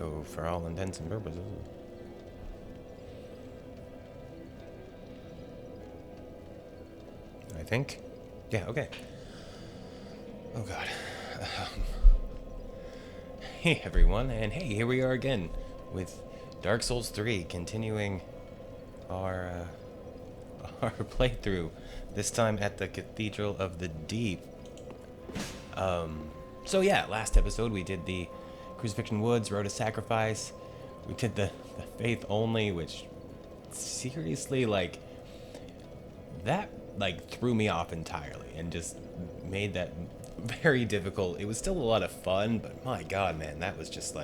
So, for all intents and purposes... I think? Yeah, okay. Oh god. Hey everyone, and hey, here we are again with Dark Souls 3, continuing our our playthrough, this time at the Cathedral of the Deep. So yeah, last episode we did the Crucifixion Woods, Road of Sacrifice. We did the Faith Only, which seriously, that threw me off entirely and just made that very difficult. It was still a lot of fun, but my god, man, that was just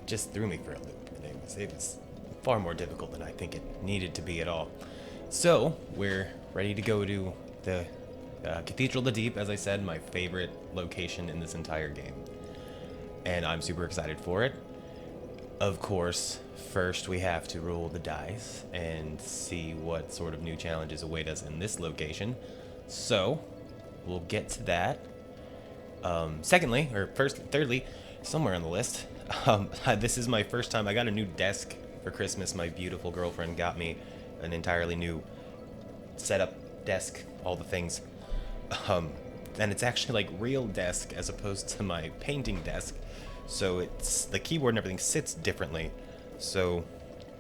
just threw me for a loop. And it was far more difficult than I think it needed to be at all. So we're ready to go to the Cathedral of the Deep, as I said, my favorite location in this entire game, and I'm super excited for it. Of course, first we have to roll the dice and see what sort of new challenges await us in this location. So, we'll get to that. Thirdly, somewhere on the list, this is my first time. I got a new desk for Christmas. My beautiful girlfriend got me an entirely new setup desk, all the things. And it's actually real desk as opposed to my painting desk. So it's the keyboard and everything sits differently. So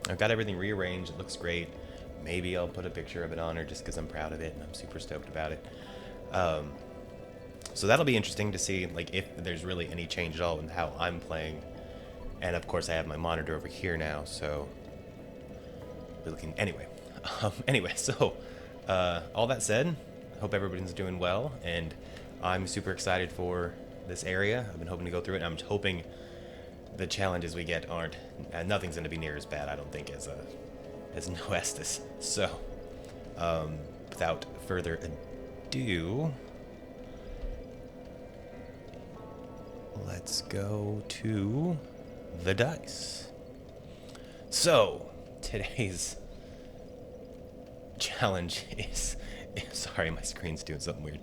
I've got everything rearranged. It looks great. Maybe I'll put a picture of it on her just because I'm proud of it and I'm super stoked about it. So that'll be interesting to see if there's really any change at all in how I'm playing. And of course I have my monitor over here now, so we're looking anyway. So all that said, I hope everybody's doing well, and I'm super excited for this area. I've been hoping to go through it, and I'm hoping the challenges we get aren't... nothing's going to be near as bad, I don't think, as Noestis. So, without further ado, let's go to the dice. So, today's challenge is... Sorry, my screen's doing something weird.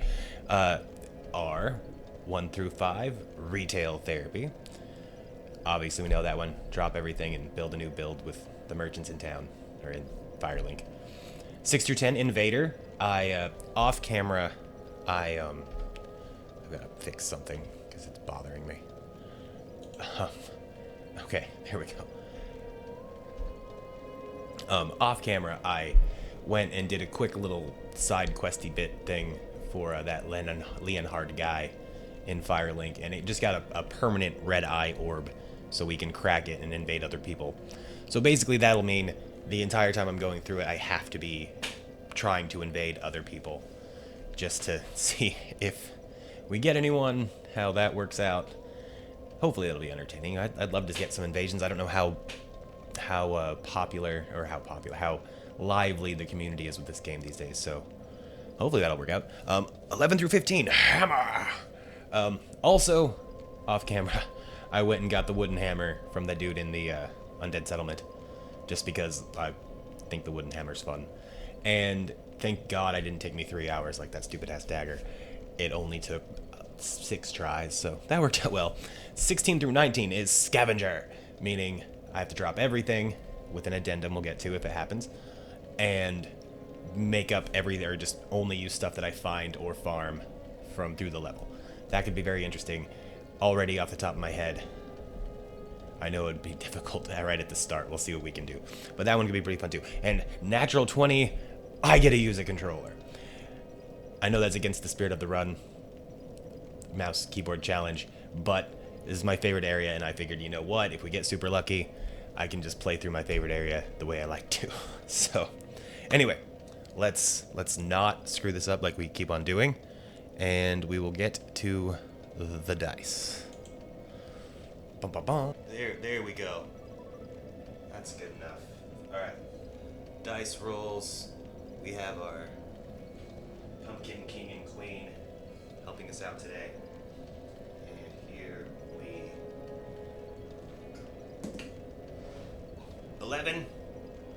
Are 1 through 5, retail therapy. Obviously, we know that one. Drop everything and build a new build with the merchants in town, or in Firelink. 6 through 10, invader. Off camera, I've got to fix something because it's bothering me. Okay, there we go. Off camera, I went and did a quick little side questy bit thing for that Leonhard guy in Firelink, and it just got a permanent red eye orb so we can crack it and invade other people. So basically that'll mean the entire time I'm going through it, I have to be trying to invade other people just to see if we get anyone, how that works out. Hopefully it'll be entertaining. I'd love to get some invasions. I don't know how lively the community is with this game these days, so hopefully that'll work out. 11 through 15, hammer! Also, off camera, I went and got the wooden hammer from the dude in the Undead Settlement, just because I think the wooden hammer's fun. And thank God it didn't take me 3 hours like that stupid-ass dagger. It only took 6 tries, so that worked out well. 16 through 19 is scavenger, meaning I have to drop everything, with an addendum we'll get to if it happens, and make up or just only use stuff that I find or farm from through the level. That could be very interesting. Already off the top of my head, I know it'd be difficult right at the start. We'll see what we can do. But that one could be pretty fun too. And natural 20, I get to use a controller. I know that's against the spirit of the run mouse keyboard challenge, but this is my favorite area, and I figured, you know what, if we get super lucky, I can just play through my favorite area the way I like to. So, anyway, let's not screw this up like we keep on doing, and we will get to the dice. Bum, bum, bum. There we go. That's good enough. All right, dice rolls. We have our Pumpkin King and Queen helping us out today, and here we go. 11.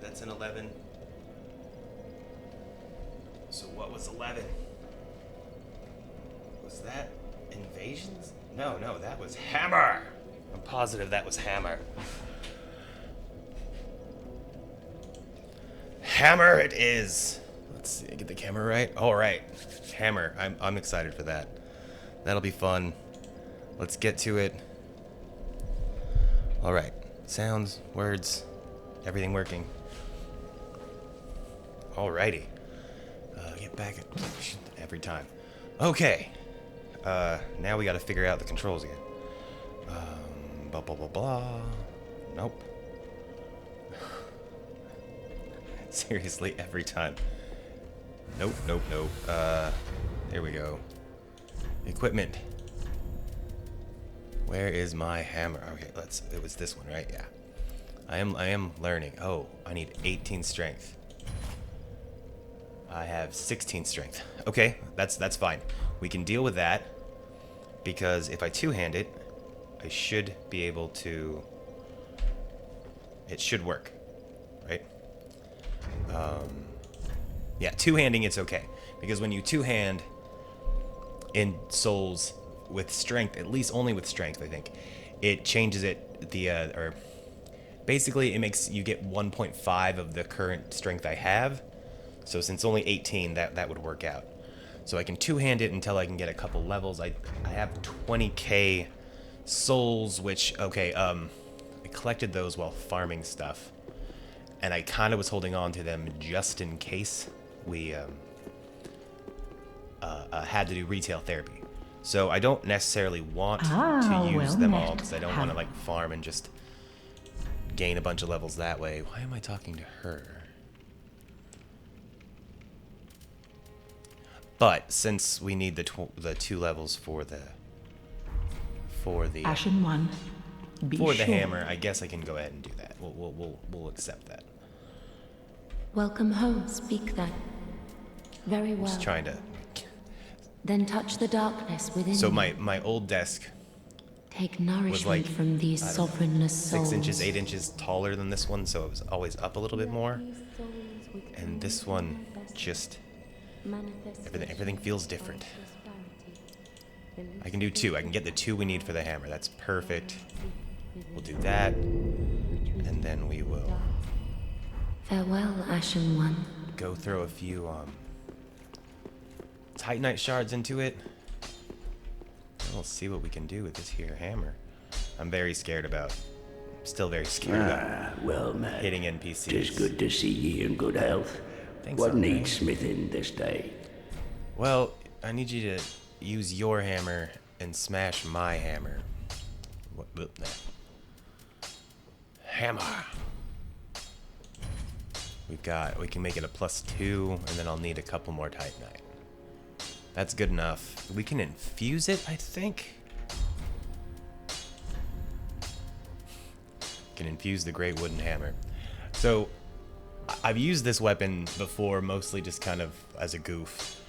That's an 11. So what was 11? Was that invasions? No, that was hammer. I'm positive that was hammer. Hammer it is. Let's see, get the camera right. All right, hammer. I'm excited for that. That'll be fun. Let's get to it. All right, sounds, words, everything working. Alrighty. Get back every time. Okay. Now we got to figure out the controls again. Blah blah blah blah. Nope. Seriously, every time. Nope, nope, nope. There we go. Equipment. Where is my hammer? Okay, it was this one, right? Yeah. I am learning. Oh, I need 18 strength. I have 16 strength. Okay, that's fine. We can deal with that because if I two-hand it, I should be able to. It should work, right? Yeah, two-handing it's okay because when you two-hand in Souls with strength, at least only with strength, I think, it changes it or basically it makes you get 1.5 of the current strength I have. So since only 18, that would work out. So I can two-hand it until I can get a couple levels. I have 20k souls, which, okay, I collected those while farming stuff. And I kind of was holding on to them just in case we had to do retail therapy. So I don't necessarily want to use them all because I don't want to like farm and just gain a bunch of levels that way. Why am I talking to her? But since we need the 2 levels for the Ashen one, the hammer, I guess I can go ahead and do that. We'll accept that. Welcome home. Speak then. Very well. Just trying to. Then touch the darkness within. So you. my old desk Take nourishment was like, from these sovereignless souls. 6 inches, 8 inches taller than this one, so it was always up a little bit more. And this one just everything feels different. I can do 2. I can get the 2 we need for the hammer. That's perfect. We'll do that, and then we will Farewell, Ashen One. go throw a few Titanite shards into it. We'll see what we can do with this here hammer. I'm still very scared about Well, Matt, hitting NPCs. Tis good to see ye in good health. Thanks, What Andre. needs smithing this day? Well, I need you to use your hammer and smash my hammer. What? Hammer. We can make it a +2, and then I'll need a couple more Titanite. That's good enough. We can infuse it, I think. Can infuse the great wooden hammer. So, I've used this weapon before, mostly just kind of as a goof.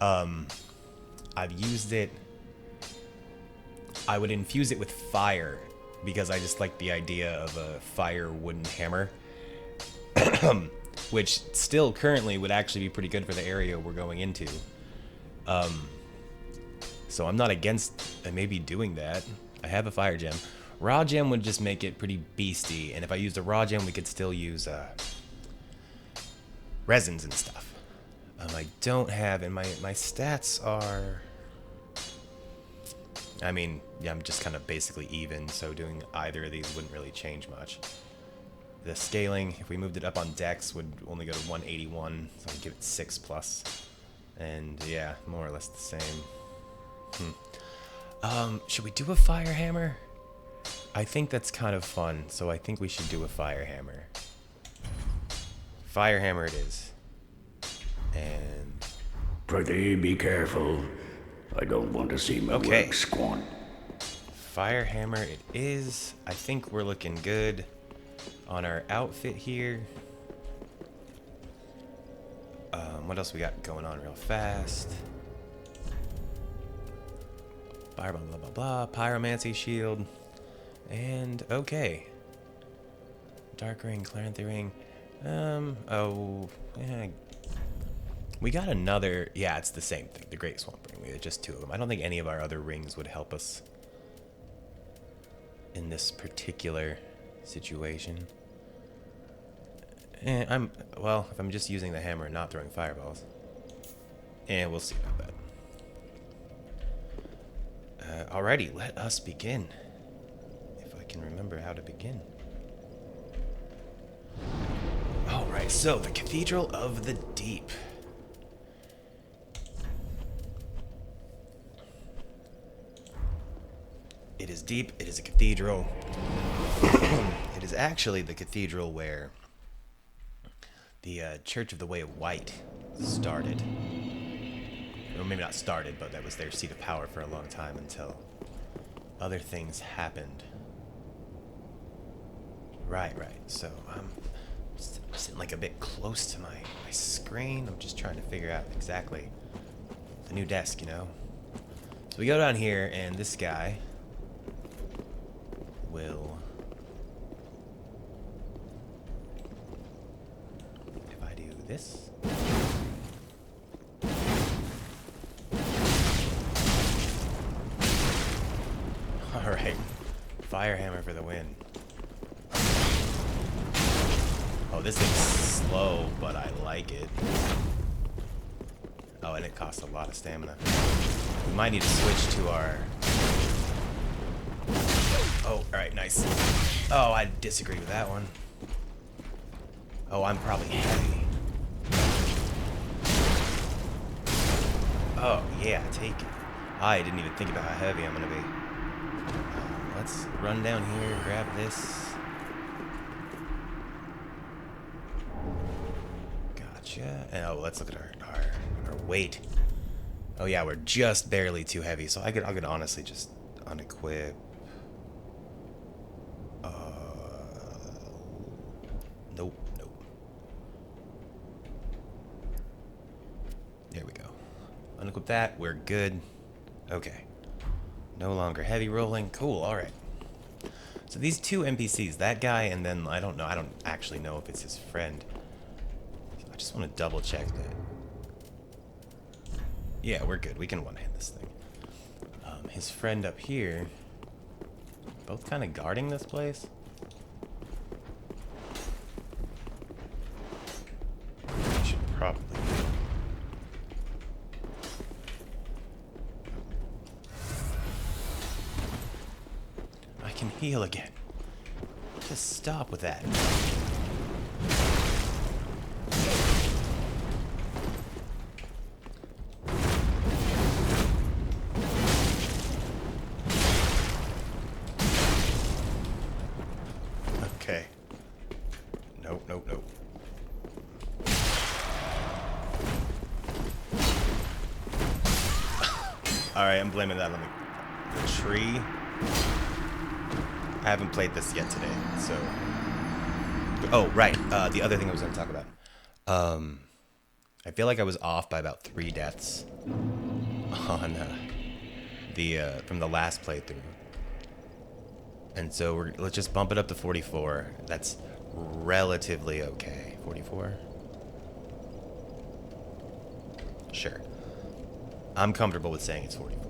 I've used it. I would infuse it with fire because I just like the idea of a fire wooden hammer, which still currently would actually be pretty good for the area we're going into. So I'm not against maybe doing that. I have a fire gem. Raw gem would just make it pretty beasty, and if I used a raw gem, we could still use resins and stuff. I don't have, and my stats are, I mean, yeah, I'm just kind of basically even, so doing either of these wouldn't really change much. The scaling, if we moved it up on dex, would only go to 181, so I'd give it 6+. And yeah, more or less the same. Should we do a fire hammer? I think that's kind of fun, so I think we should do a fire hammer. Fire hammer it is. And Prithee, be careful. I don't want to see my Okay. work squant. fire hammer it is. I think we're looking good on our outfit here. What else we got going on real fast? Fire, blah, blah, blah, blah. Pyromancy shield. And, okay. Dark ring, Claranthy ring. Oh, yeah. We got another, yeah, it's the same thing. The Great Swamp ring. We had just 2 of them. I don't think any of our other rings would help us. in this particular situation. Well, if I'm just using the hammer and not throwing fireballs. And we'll see about that. Alrighty, let us begin. If I can remember how to begin. Alright, so the Cathedral of the Deep. It is deep, it is a cathedral. It is actually the cathedral where the Church of the Way of White started. Or maybe not started, but that was their seat of power for a long time until other things happened. Right. So I'm sitting like a bit close to my screen. I'm just trying to figure out exactly the new desk, you know? So we go down here, and this guy will... If I do this... Alright. Fire hammer for the win. Oh, this thing's slow, but I like it. Oh, and it costs a lot of stamina. We might need to switch to our... Oh, alright, nice. Oh, I disagree with that one. Oh, I'm probably heavy. Oh, yeah, take it. I didn't even think about how heavy I'm gonna be. Let's run down here, grab this. Gotcha. And oh, let's look at our weight. Oh yeah, we're just barely too heavy, so I could honestly just unequip. Nope. There we go. Unequip that, we're good. Okay. No longer heavy rolling. Cool, alright. So these two NPCs, that guy and then, I don't actually know if it's his friend. I just want to double check that. Yeah, we're good. We can one-hand this thing. His friend up here, both kind of guarding this place. I should probably... I can heal again. Just stop with that. Okay. Nope. Alright, I'm blaming that on the tree. I haven't played this yet today, so... Oh, right. The other thing I was going to talk about. I feel like I was off by about 3 deaths on from the last playthrough. And so let's just bump it up to 44. That's relatively okay. 44? Sure. I'm comfortable with saying it's 44.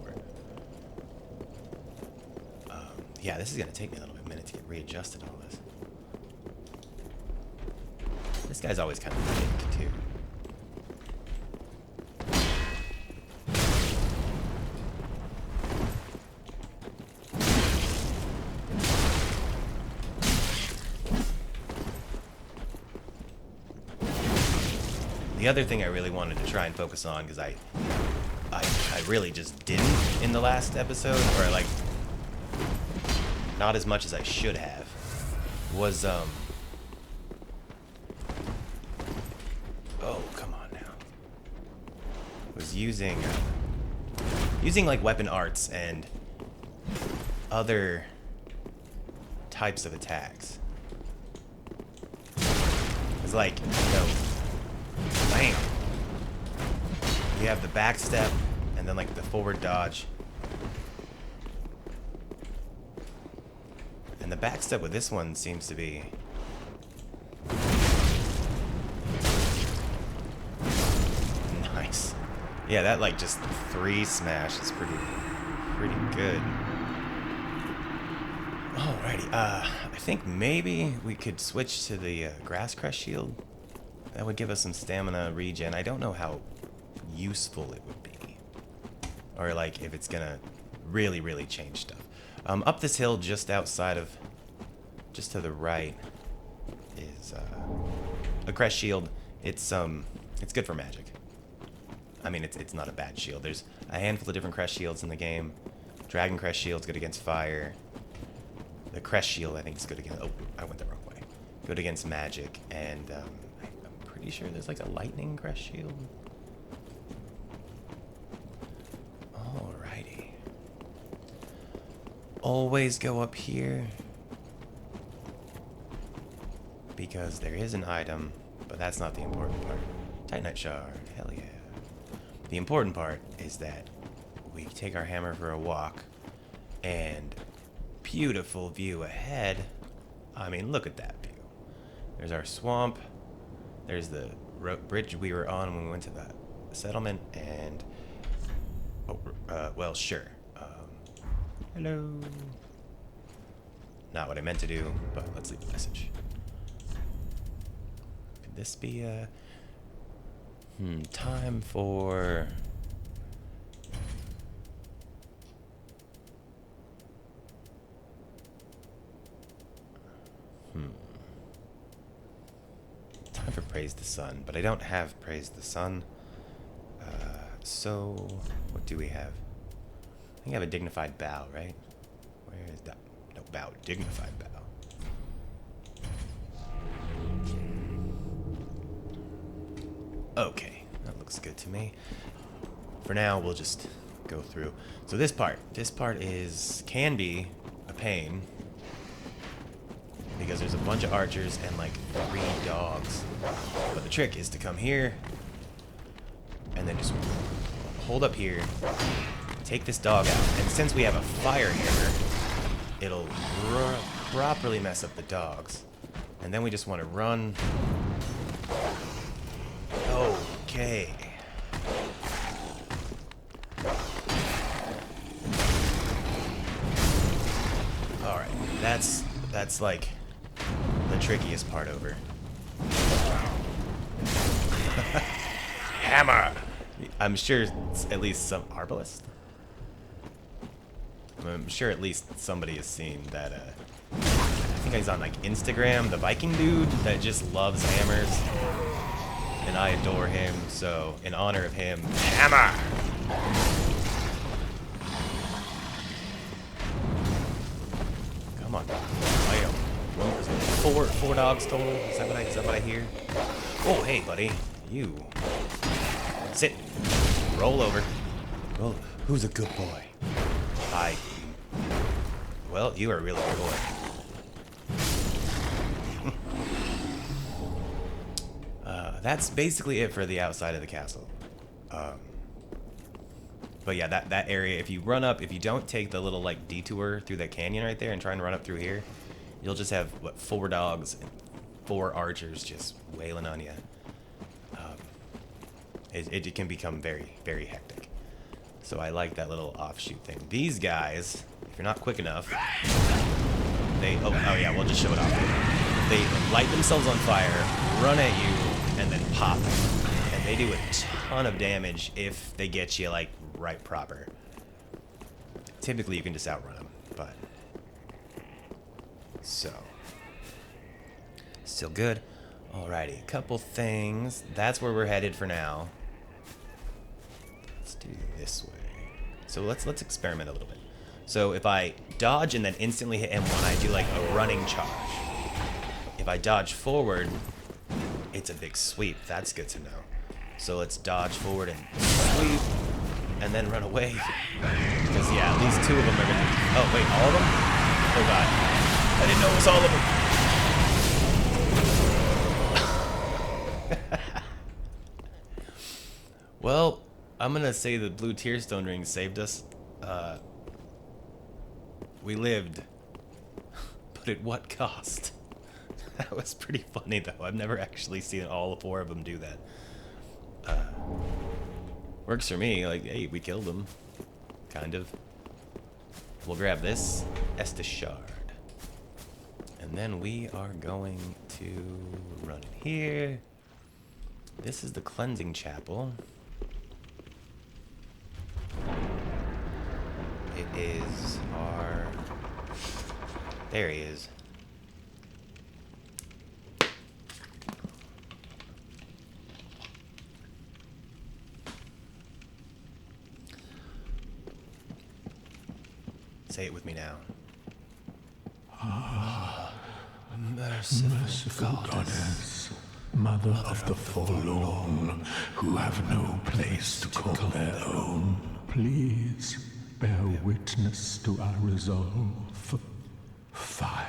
Yeah, this is going to take me a little minute to get readjusted to all this. This guy's always kind of thick, too. The other thing I really wanted to try and focus on, because I really just didn't in the last episode, or like not as much as I should have, was oh, come on now. Was using like weapon arts and other types of attacks. It's like, bam. You have the back step and then like the forward dodge. And the back step with this one seems to be nice. Yeah, that like just 3 smash is pretty good. Alrighty, I think maybe we could switch to the grass crest shield. That would give us some stamina regen. I don't know how useful it would be. Or like if it's gonna really, really change stuff. Up this hill just outside of, just to the right is a crest shield. It's good for magic. I mean, it's not a bad shield. There's a handful of different crest shields in the game. Dragon crest shield's good against fire. The crest shield, I think, is good against... Oh, I went the wrong way. Good against magic, and I'm pretty sure there's like a lightning crest shield. Alrighty. Always go up here. Because there is an item, but that's not the important part. Titanite shard, hell yeah. The important part is that we take our hammer for a walk, and beautiful view ahead. I mean, look at that view. There's our swamp. There's the bridge we were on when we went to the settlement, and well, sure. Hello. Not what I meant to do, but let's leave a message. Could this be a time for... Time for Praise the Sun, but I don't have Praise the Sun. So, what do we have? I think I have a Dignified Bow, right? Where is that? No, Bow. Dignified Bow. Okay, that looks good to me. For now, we'll just go through. So this part can be a pain. Because there's a bunch of archers and like 3 dogs. But the trick is to come here and then just hold up here, take this dog out, and since we have a fire hammer, it'll properly mess up the dogs. And then we just want to run. Okay. Alright, that's like the trickiest part over. Hammer! I'm sure it's at least some arbalist. I'm sure at least somebody has seen that, I think he's on like Instagram, the Viking dude that just loves hammers. And I adore him, so in honor of him, hammer! Come on. Four dogs total? Is that what I hear? Oh, hey, buddy. You. Sit. Roll over. Roll. Who's a good boy? I. Well, you are a really good boy. That's basically it for the outside of the castle. But yeah, that area, if you run up, if you don't take the little like detour through that canyon right there and try and run up through here, you'll just have, what, 4 dogs and 4 archers just wailing on you. It can become very, very hectic. So I like that little offshoot thing. These guys, if you're not quick enough, they, oh yeah, we'll just show it off. They light themselves on fire, run at you, and then pop. And they do a ton of damage if they get you, like, right proper. Typically, you can just outrun them, but... So. Still good. Alrighty, a couple things. That's where we're headed for now. Let's do this way. So let's experiment a little bit. So if I dodge and then instantly hit M1, I do like a running charge. If I dodge forward, it's a big sweep. That's good to know. So let's dodge forward and sweep, and then run away. Because yeah, at least 2 of them are gonna... Oh wait, all of them? Oh god. I didn't know it was all of them. Well, I'm gonna say the blue tearstone ring saved us. We lived. But at what cost? That was pretty funny though. I've never actually seen all 4 of them do that. Works for me. Like, hey, we killed them. Kind of. We'll grab this Estus shard. And then we are going to run in here. This is the cleansing chapel. It is our... There he is. Say it with me now. Merciful Goddess, Mother of the forlorn, who have no place to call their own, please bear witness to our resolve. Fire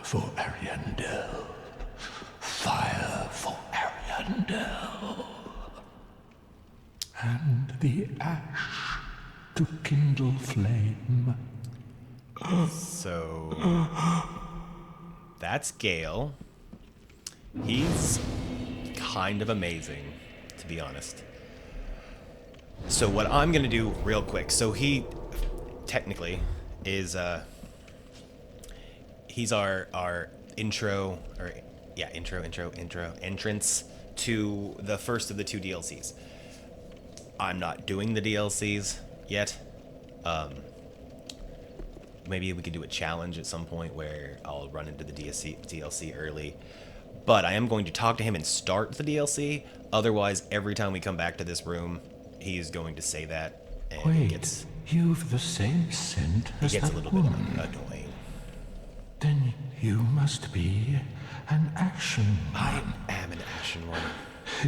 for Ariandel. Fire for Ariandel. And the ash to kindle flame. So... That's Gale. He's kind of amazing, to be honest. So what I'm gonna do real quick, so he technically is he's our intro, or yeah, entrance to the first of the 2 DLCs. I'm not doing the DLCs yet. Maybe we could do a challenge at some point where I'll run into the DLC early. But I am going to talk to him and start the DLC. Otherwise, every time we come back to this room, he's going to say that. And it gets, you've the same scent as it gets a that little woman. bit annoying. Then you must be an ashen I one. am an ashen one.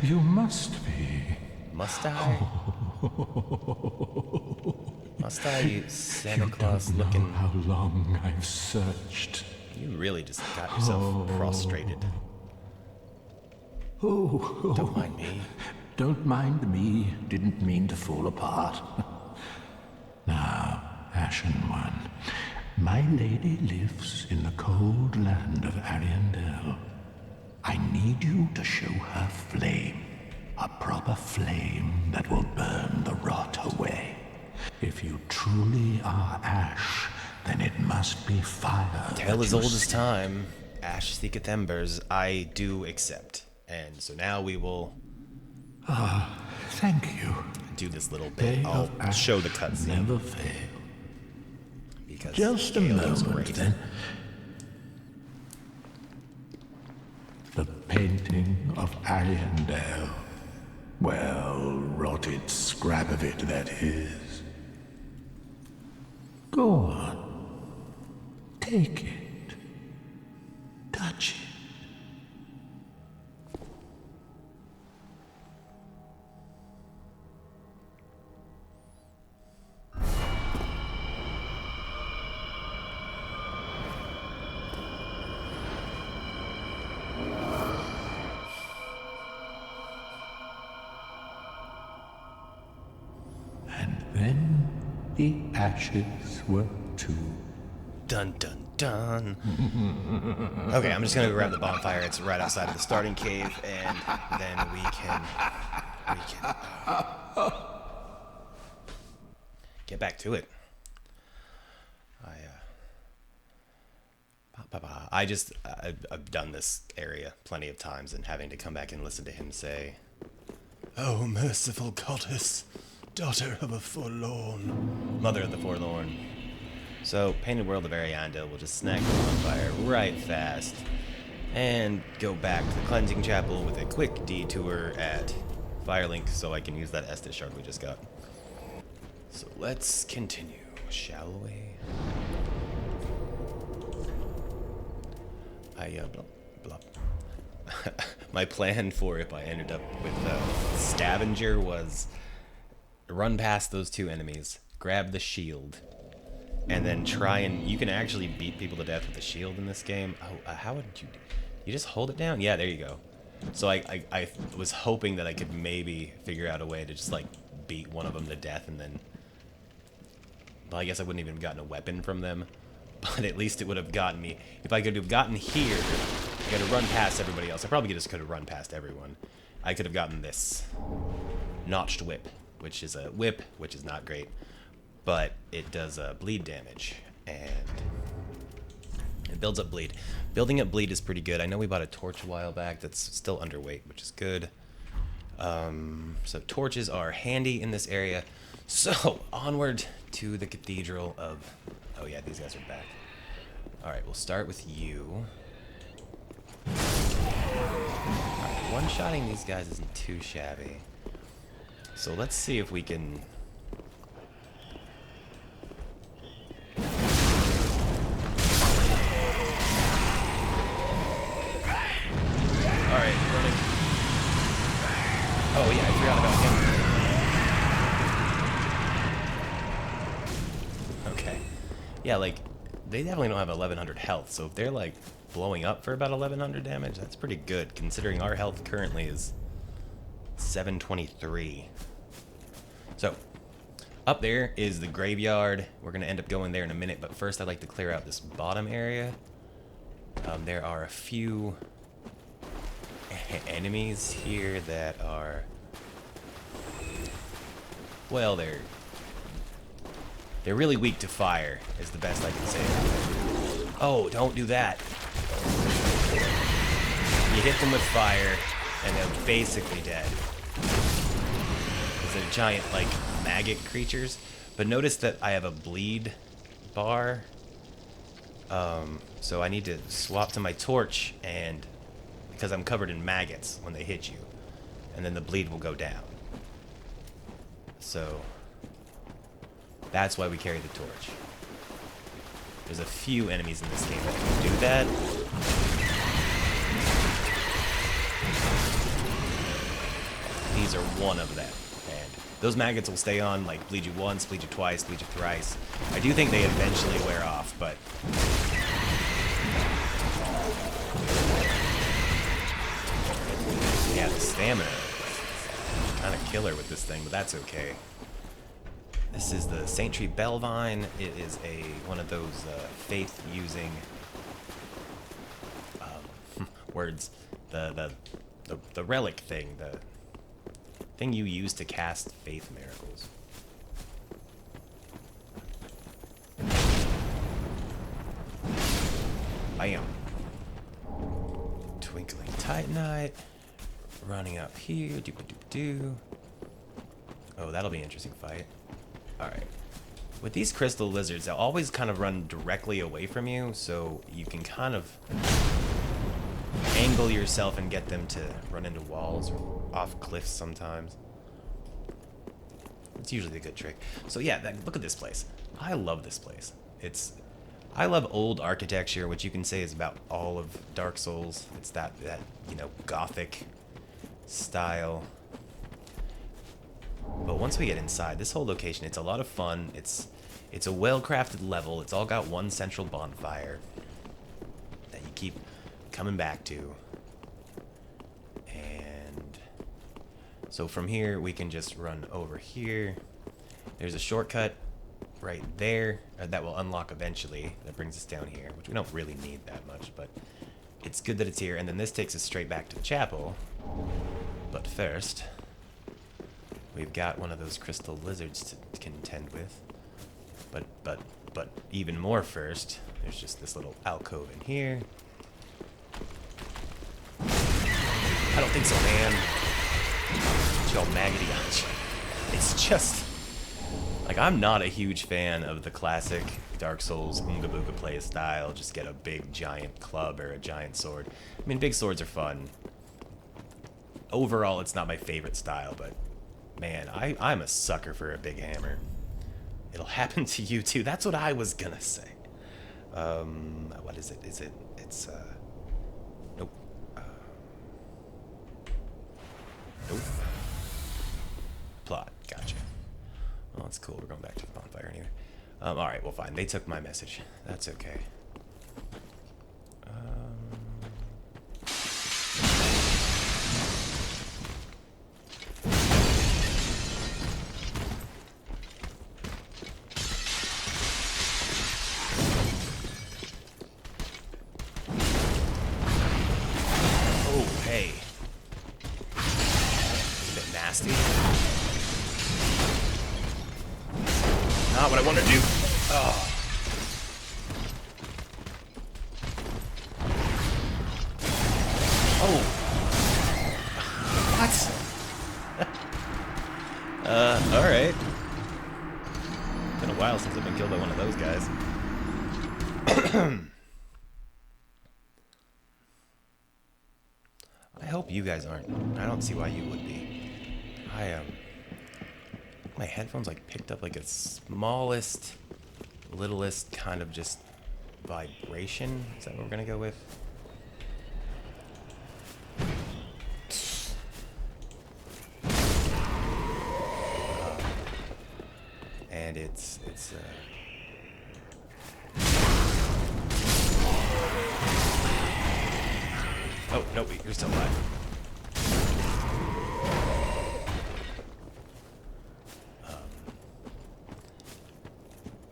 You must be. Must I? Must I, you Santa Claus looking... How long I've searched. You really just got yourself prostrated. Oh, Don't mind me. Don't mind me. Didn't mean to fall apart. Now, Ashen One, my lady lives in the cold land of Ariandel. I need you to show her flame. A proper flame that will burn the rot away. If you truly are ash, then it must be fire. Tale that as you old as seek. time. Ash seeketh embers. I do accept. And so now we will Thank you. do this little Day bit. I'll of ash show the cutscene. never fail. Because Just a Gale looks moment, great. then. The painting of Ariandel. Well, rotted scrap of it, that is. Go on. Take it. Touch it. And then the ashes were too. Dun dun dun. Okay, I'm just gonna go grab the bonfire. It's right outside of the starting cave, and then we can get back to it. I've done this area plenty of times, and having to come back and listen to him say, "Oh, merciful goddess, daughter of a forlorn, mother of the forlorn." So, Painted World of Ariandel will just snag the bonfire right fast and go back to the cleansing chapel with a quick detour at Firelink so I can use that Estus shard we just got. So let's continue, shall we? My plan for if I ended up with Scavenger was run past those 2 enemies, grab the shield, and then try and... You can actually beat people to death with the shield in this game. Oh, how would you... You just hold it down? Yeah, there you go. So I was hoping that I could maybe figure out a way to just, like, beat one of them to death and then... Well, I guess I wouldn't even have gotten a weapon from them. But at least it would have gotten me... If I could have gotten here, I could have run past everybody else. I probably just could have run past everyone. I could have gotten this notched whip, which is a whip, which is not great. But it does bleed damage. And It builds up bleed. Building up bleed is pretty good. I know we bought a torch a while back that's still underweight, which is good. So torches are handy in this area. So onward to the Cathedral of... Oh yeah, these guys are back. Alright, we'll start with you. Alright, one-shotting these guys isn't too shabby. So let's see if we can... Alright, running. Oh yeah, I forgot about him. Okay. Yeah, like, they definitely don't have 1100 health, so if they're like blowing up for about 1100 damage, that's pretty good, considering our health currently is 723. So, up there is the graveyard. We're going to end up going there in a minute, but first I'd like to clear out this bottom area. There are a few enemies here that are... Well, they're really weak to fire, is the best I can say. Oh, don't do that. You hit them with fire, and they're basically dead. They're giant, like, maggot creatures. But notice that I have a bleed bar. So I need to swap to my torch, and because I'm covered in maggots when they hit you. And then the bleed will go down. So that's why we carry the torch. There's a few enemies in this game that can do that. These are one of them. And those maggots will stay on, like, bleed you once, bleed you twice, bleed you thrice. I do think they eventually wear off, but... Yeah, the stamina is kind of killer with this thing, but that's okay. This is the Saint Tree Bellvine. It is one of those faith-using words. The relic thing, the thing you use to cast faith miracles. Bam. Twinkling Titanite. Running up here. Doo-ba-doo-doo. Oh, that'll be an interesting fight. Alright. With these crystal lizards, they'll always kind of run directly away from you, so you can kind of angle yourself and get them to run into walls or off cliffs sometimes. It's usually a good trick. So yeah, look at this place. I love this place. I love old architecture, which you can say is about all of Dark Souls. It's that you know, gothic style. But once we get inside, this whole location, it's a lot of fun. It's a well-crafted level. It's all got one central bonfire that you keep coming back to. And so from here, we can just run over here. There's a shortcut right there that will unlock eventually. That brings us down here, which we don't really need that much, but it's good that it's here. And then this takes us straight back to the chapel. But first, we've got one of those crystal lizards to contend with. But even more first, there's just this little alcove in here. I don't think so, man. It's all maggoty on you. It's just... Like, I'm not a huge fan of the classic Dark Souls Oonga Booga play style. Just get a big giant club or a giant sword. I mean, big swords are fun. Overall, it's not my favorite style, but man, I'm a sucker for a big hammer. It'll happen to you too. That's what I was gonna say. What is it? It's nope. Nope. Plot. Gotcha. Well, that's cool. We're going back to the bonfire anyway. Alright, well, fine. They took my message. That's okay. Oh, hey. A bit nasty. Not what I want to do. Oh. Oh! What? Alright. Been a while since I've been killed by one of those guys. I hope you guys aren't. I don't see why you would be. My headphones like picked up like a smallest, littlest kind of just vibration. Is that what we're gonna go with? And it's oh no, wait, you're still alive.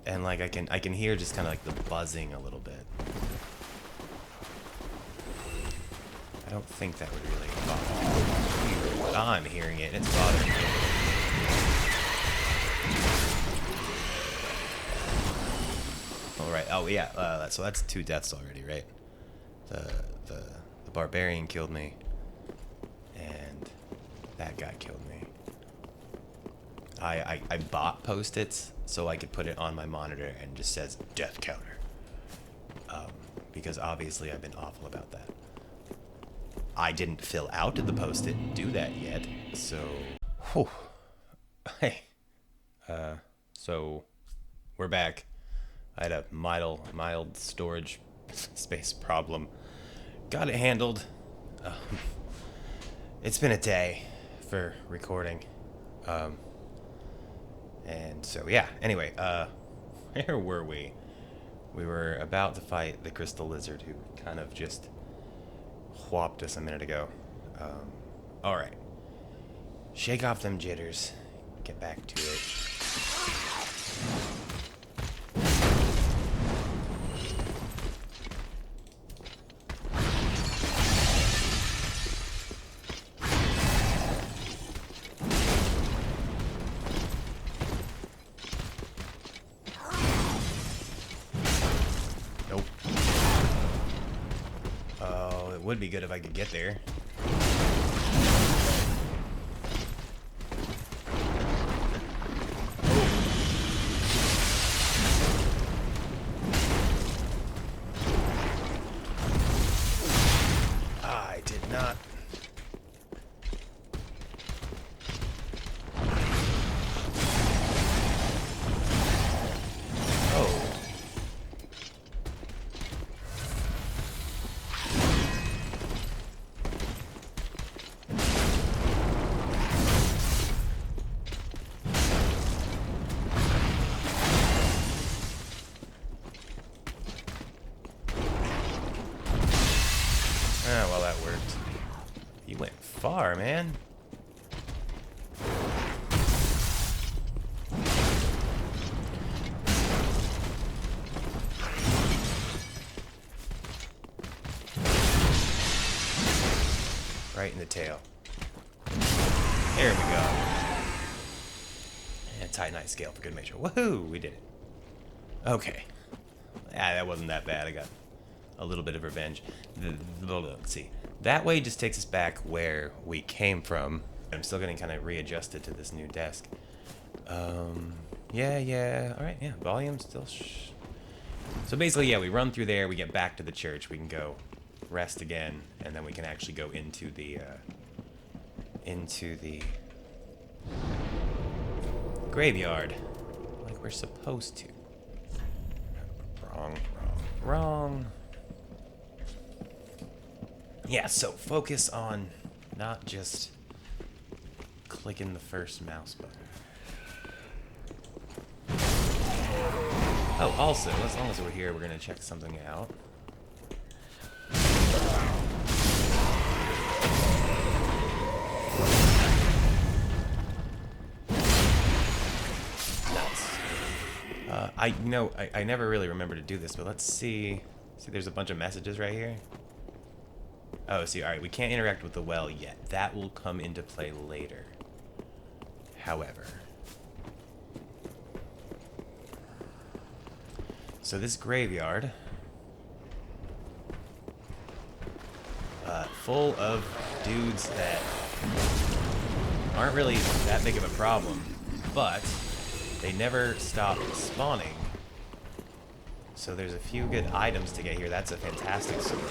And like I can hear just kind of like the buzzing a little bit. I don't think that would really bother me. But I'm hearing it, and it's bothering me. All right. Oh yeah. So that's 2 deaths already, right? The barbarian killed me, and that guy killed me. I bought post-its so I could put it on my monitor and just says death counter. Because obviously I've been awful about that. I didn't fill out the post-it and do that yet, so... Whew. Hey. So we're back. I had a mild storage space problem. Got it handled. It's been a day for recording. And so, yeah, anyway, where were we? We were about to fight the crystal lizard who kind of just whopped us a minute ago. Alright. Shake off them jitters. Get back to it. Nope. Oh, it would be good if I could get there. I did not. Oh. Ah, well, that worked. You went far, man. Right in the tail. There we go. And Titanite scale for good measure. Woohoo! We did it. Okay. Ah, that wasn't that bad. I got a little bit of revenge. Let's see. That way just takes us back where we came from. I'm still getting kind of readjusted to this new desk. Yeah. All right, yeah. Volume still. So basically, yeah, we run through there. We get back to the church. We can go rest again, and then we can actually go into the graveyard, like we're supposed to. Wrong. Yeah, so focus on not just clicking the first mouse button. Oh, also, as long as we're here, we're gonna check something out. I never really remember to do this, but let's see. See, there's a bunch of messages right here. Oh, see, all right, we can't interact with the well yet. That will come into play later. However. So this graveyard full of dudes that aren't really that big of a problem, but they never stop spawning. So there's a few good items to get here. That's a fantastic sword.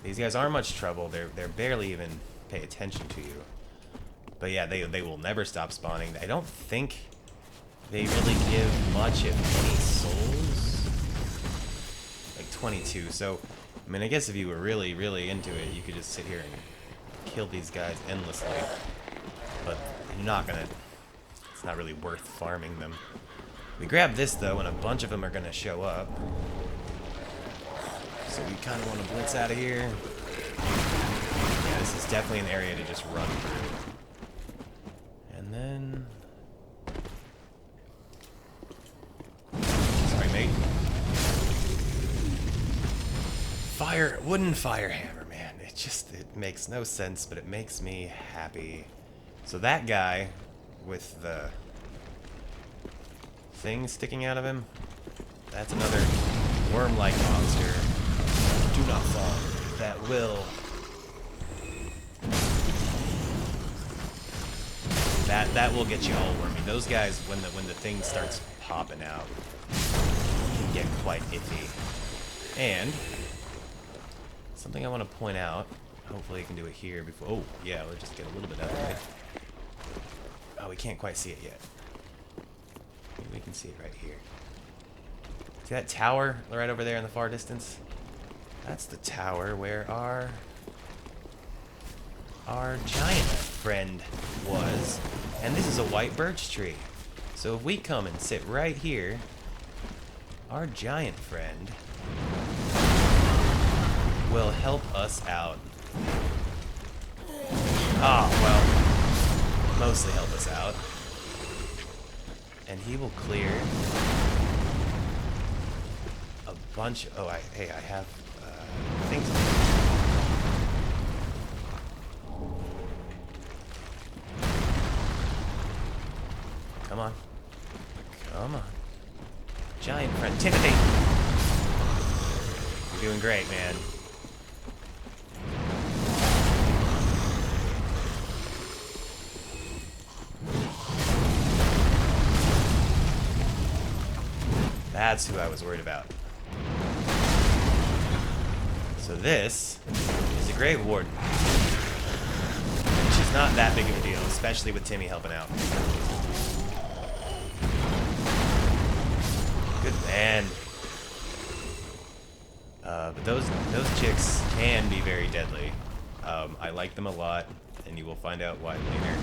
These guys aren't much trouble. They're barely even pay attention to you. But yeah, they will never stop spawning. I don't think they really give much, if any, souls. Like 22. So, I mean, I guess if you were really, really into it, you could just sit here and kill these guys endlessly. But you're not gonna... It's not really worth farming them. We grab this, though, and a bunch of them are gonna show up. So we kind of want to blitz out of here. Yeah, this is definitely an area to just run through. And then... Sorry, mate. Wooden fire hammer, man. It makes no sense, but it makes me happy. So that guy with the thing sticking out of him, that's another worm-like monster. Do not fall. That will... That will get you all wormy. Those guys, when the thing starts popping out, can get quite iffy. And something I want to point out. Hopefully, I can do it here before. Oh, yeah. We'll just get a little bit out of the way. Oh, we can't quite see it yet. Maybe we can see it right here. See that tower right over there in the far distance? That's the tower where our giant friend was. And this is a white birch tree. So if we come and sit right here, our giant friend will help us out. Oh, well, mostly help us out. And he will clear a bunch of... Oh, I have things. Come on. Come on. Giant friend. Timothy! You're doing great, man. That's who I was worried about. So this is a Great Warden. Which is not that big of a deal, especially with Timmy helping out. Good man. But those chicks can be very deadly. I like them a lot, and you will find out why later.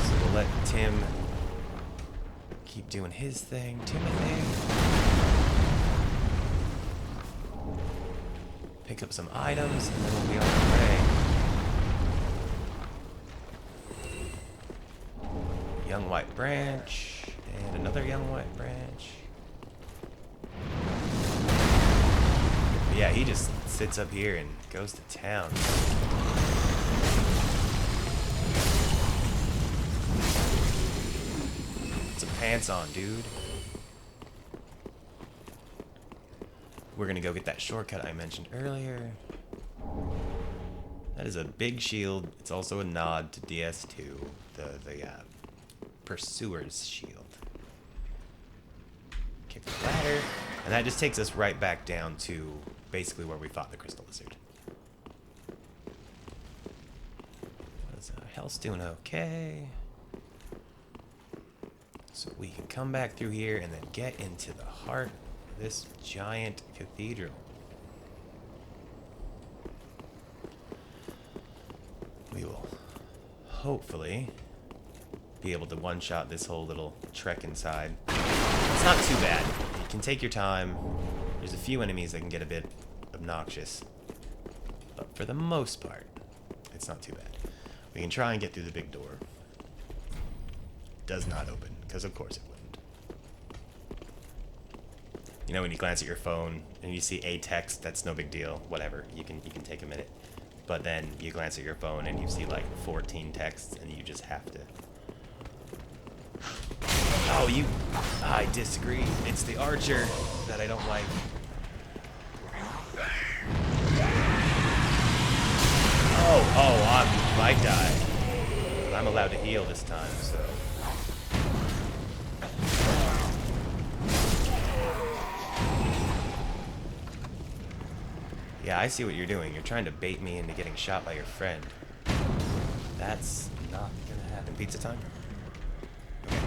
So we'll let Tim keep doing his thing. Timothy. Pick up some items, and then we'll be on our way. Young white branch, and another young white branch. But yeah, he just sits up here and goes to town. Put some pants on, dude. We're gonna go get that shortcut I mentioned earlier. That is a big shield. It's also a nod to DS2, the Pursuer's Shield. Kick the ladder, and that just takes us right back down to basically where we fought the Crystal Lizard. Health's doing okay. So we can come back through here and then get into the heart of this giant cathedral. We will hopefully be able to one-shot this whole little trek inside. It's not too bad. You can take your time. There's a few enemies that can get a bit obnoxious. But for the most part, it's not too bad. We can try and get through the big door. Does not open, because of course it wouldn't. You know when you glance at your phone and you see a text, that's no big deal. Whatever, you can take a minute. But then you glance at your phone and you see like 14 texts and you just have to... Oh, I disagree. It's the archer that I don't like. I might die. But I'm allowed to heal this time, so. Yeah, I see what you're doing. You're trying to bait me into getting shot by your friend. That's not gonna happen. Pizza time? Okay.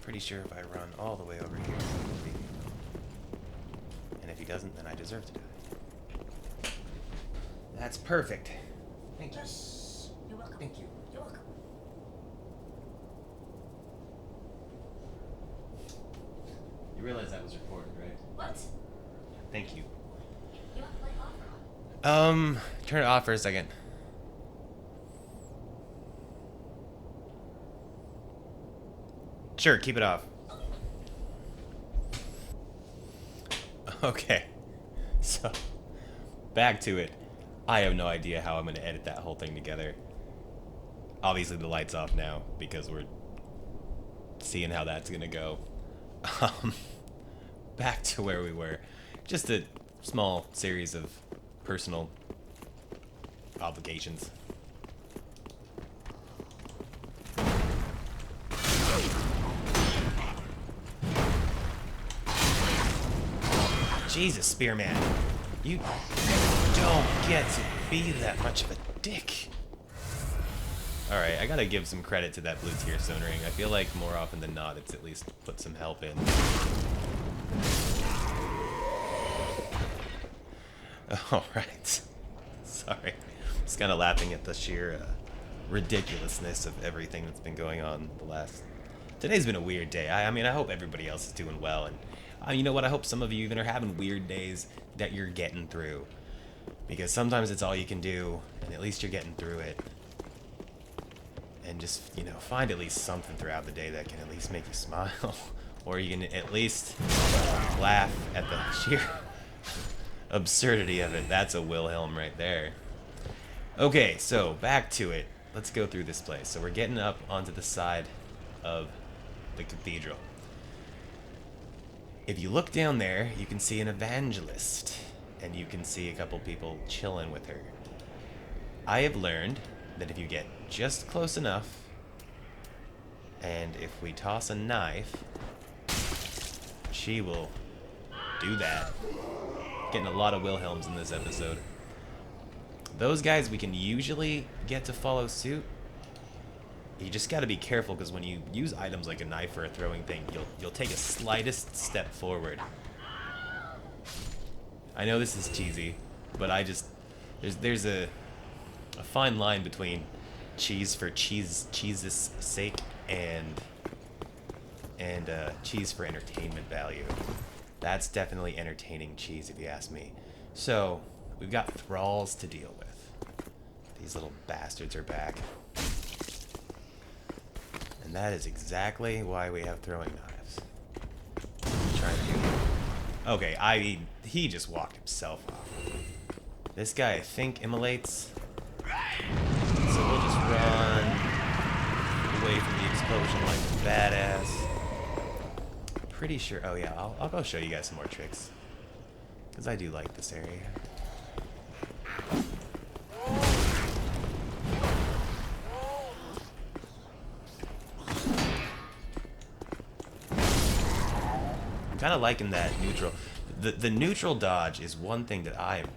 Pretty sure if I run all the way over here, he'll beat me. And if he doesn't, then I deserve to die. That's perfect. Thank you. You're welcome. Thank you. You're welcome. You realize that was recorded, right? What? Thank you. You want to play off or on? Turn it off for a second. Sure, keep it off. Okay. So, back to it. I have no idea how I'm going to edit that whole thing together. Obviously, the light's off now because we're seeing how that's going to go. Back to where we were. Just a small series of personal obligations. Jesus, Spearman. You don't get to be that much of a dick. Alright, I gotta give some credit to that blue tier stone ring. I feel like more often than not, it's at least put some help in. Alright. Sorry. Just kind of laughing at the sheer ridiculousness of everything that's been going on the last... Today's been a weird day. I mean, I hope everybody else is doing well. And you know what? I hope some of you even are having weird days that you're getting through. Because sometimes it's all you can do, and at least you're getting through it. And just, you know, find at least something throughout the day that can at least make you smile. Or you can at least laugh at the sheer absurdity of it. That's a Wilhelm right there. Okay, so back to it. Let's go through this place. So we're getting up onto the side of the cathedral. If you look down there, you can see an evangelist. And you can see a couple people chilling with her. I have learned that if you get just close enough, and if we toss a knife, she will do that. Getting a lot of Wilhelms in this episode. Those guys we can usually get to follow suit. You just gotta be careful, because when you use items like a knife or a throwing thing, you'll take a slightest step forward. I know this is cheesy, but I just there's a fine line between cheese for cheese's sake and cheese for entertainment value. That's definitely entertaining cheese, if you ask me. So we've got thralls to deal with. These little bastards are back, and that is exactly why we have throwing knives. Trying to do. Okay, I mean, he just walked himself off. This guy, I think, immolates. So we'll just run away from the explosion like a badass. Pretty sure. Oh yeah, I'll go show you guys some more tricks, because I do like this area. I'm kind of liking that neutral. The neutral dodge is one thing that I am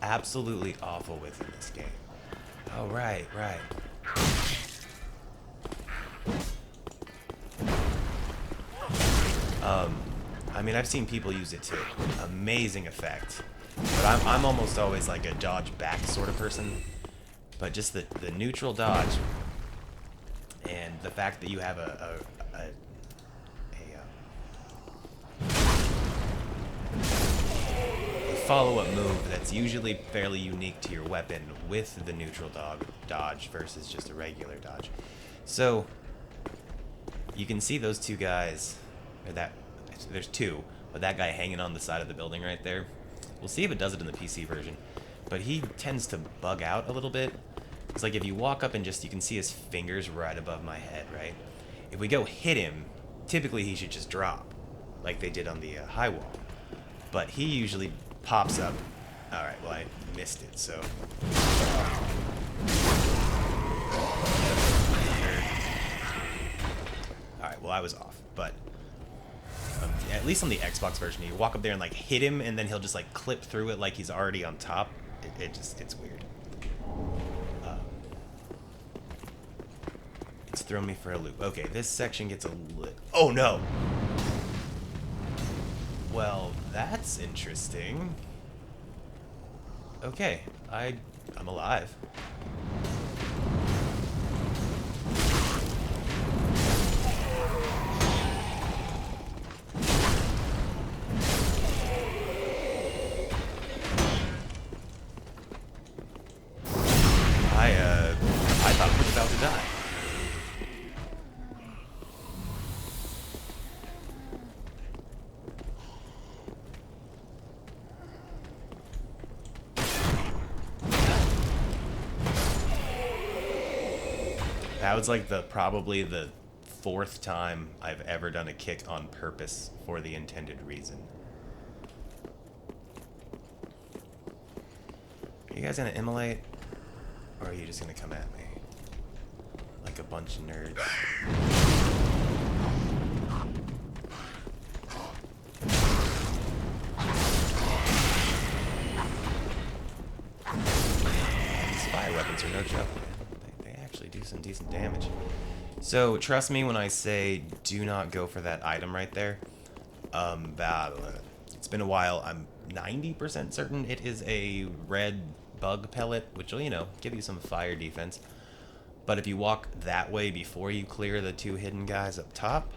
absolutely awful with in this game. Oh, right. I mean, I've seen people use it to amazing effect, but I'm almost always like a dodge back sort of person. But just the neutral dodge and the fact that you have a follow-up move that's usually fairly unique to your weapon with the neutral dodge versus just a regular dodge. So you can see those two guys, or there's two, but that guy hanging on the side of the building right there. We'll see if it does it in the PC version, but he tends to bug out a little bit. It's like if you walk up and you can see his fingers right above my head, right? If we go hit him, typically he should just drop, like they did on the high wall. but he usually pops up. Alright, well I missed it, so... Alright, well I was off, but... at least on the Xbox version, you walk up there and like hit him, and then he'll just like clip through it like he's already on top. It's weird. It's thrown me for a loop. Okay, this section gets a lit. Oh no! Well, that's interesting. Okay, I'm alive. I thought I was about to die. That was like probably the 4th time I've ever done a kick on purpose for the intended reason. Are you guys gonna immolate? Or are you just gonna come at me? Like a bunch of nerds. These fire weapons are no joke, man. They actually do some decent damage. So, trust me when I say do not go for that item right there. It's been a while. I'm 90% certain it is a red bug pellet, which will, you know, give you some fire defense. But if you walk that way before you clear the 2 hidden guys up top,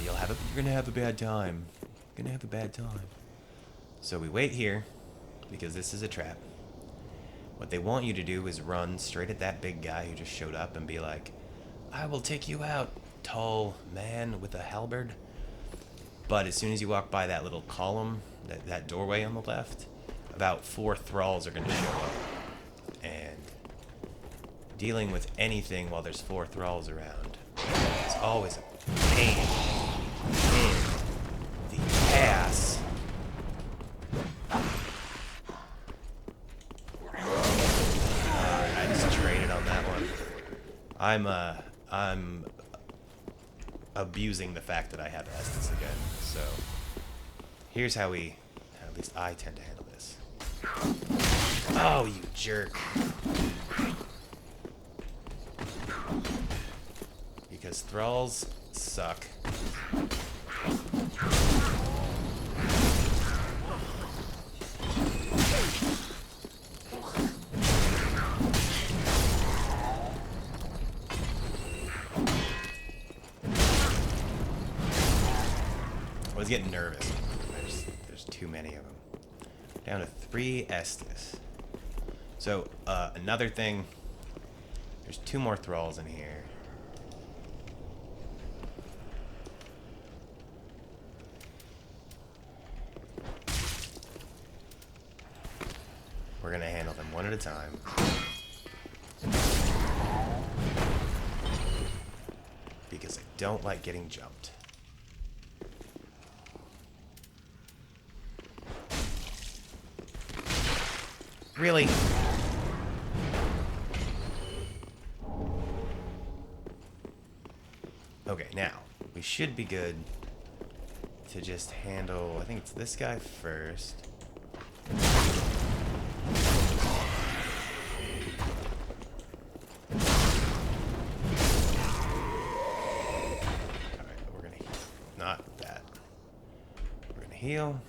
you're gonna have a bad time. You're gonna have a bad time. So we wait here, because this is a trap. What they want you to do is run straight at that big guy who just showed up and be like, I will take you out, tall man with a halberd. But as soon as you walk by that little column, that doorway on the left, about 4 thralls are going to show up. And dealing with anything while there's 4 thralls around is always a pain in the ass. Alright, I just traded on that one. I'm abusing the fact that I have Estus again, so here's how at least I tend to handle this. Oh, you jerk. Because thralls suck. I was getting nervous. There's too many of them. Down to 3 Estus. So, another thing. There's 2 more thralls in here. We're gonna handle them one at a time. Because I don't like getting jumped. Really? Okay, now, we should be good to just handle, I think it's this guy first. Alright, we're gonna heal. Not that. We're gonna heal.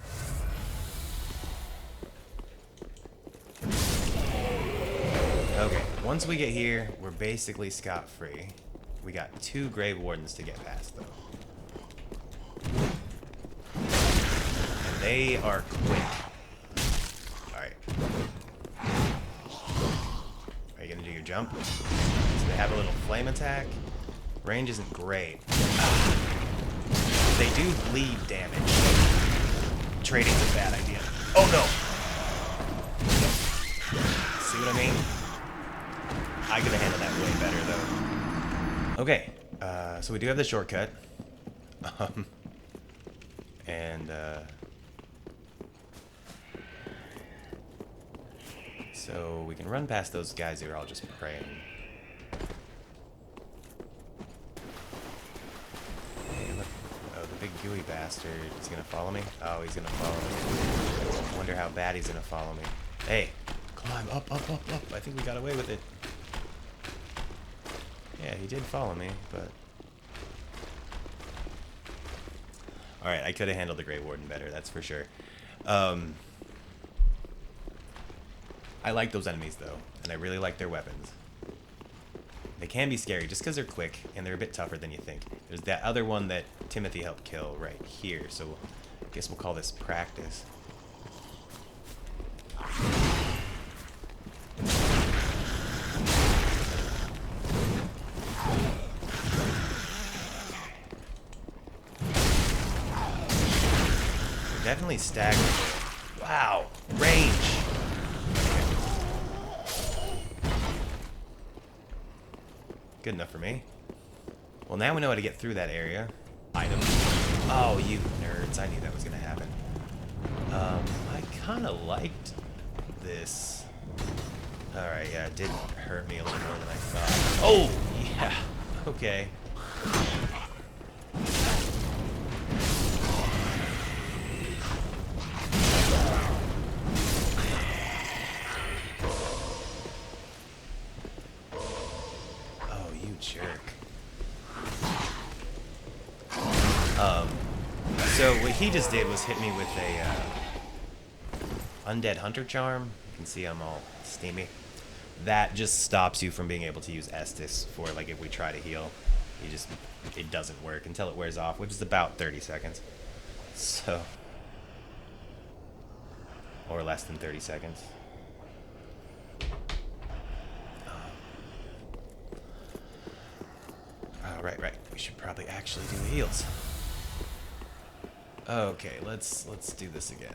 Okay, once we get here, we're basically scot-free. We got 2 Grave Wardens to get past, though. And they are quick. Alright. Are you gonna do your jump? So they have a little flame attack. Range isn't great. They do bleed damage. Trading's a bad idea. Oh no! See what I mean? I could have handled that way better, though. Okay, so we do have the shortcut. And, so we can run past those guys who are all just praying. Hey, look. Oh, the big gooey bastard is gonna follow me? Oh, he's gonna follow me. I wonder how bad he's gonna follow me. Hey, climb up, up, up, up. I think we got away with it. Yeah, he did follow me, but... Alright, I could have handled the Grey Warden better, that's for sure. I like those enemies, though, and I really like their weapons. They can be scary just because they're quick, and they're a bit tougher than you think. There's that other one that Timothy helped kill right here, so I guess we'll call this practice. They're definitely staggering. Wow, range! Good enough for me. Well, now we know how to get through that area. Item. Oh, you nerds. I knew that was going to happen. I kind of liked this. Alright, yeah, it did hurt me a little more than I thought. Oh, yeah. Okay. Jerk. So what he just did was hit me with a undead hunter charm. You can see I'm all steamy. That just stops you from being able to use Estus for, like, if we try to heal. It doesn't work until it wears off, which is about 30 seconds. So, or less than 30 seconds. Right. We should probably actually do the heals. Okay, let's do this again.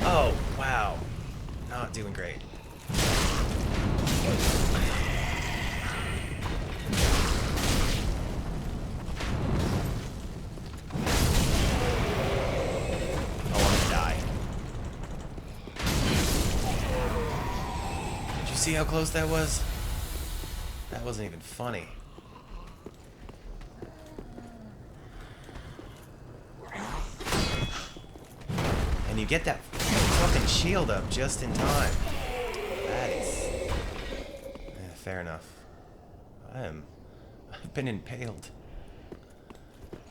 Oh, wow. Not doing great. Oh, I'm gonna die. Did you see how close that was? That wasn't even funny. You get that fucking shield up just in time. That is... Yeah, fair enough. I've been impaled.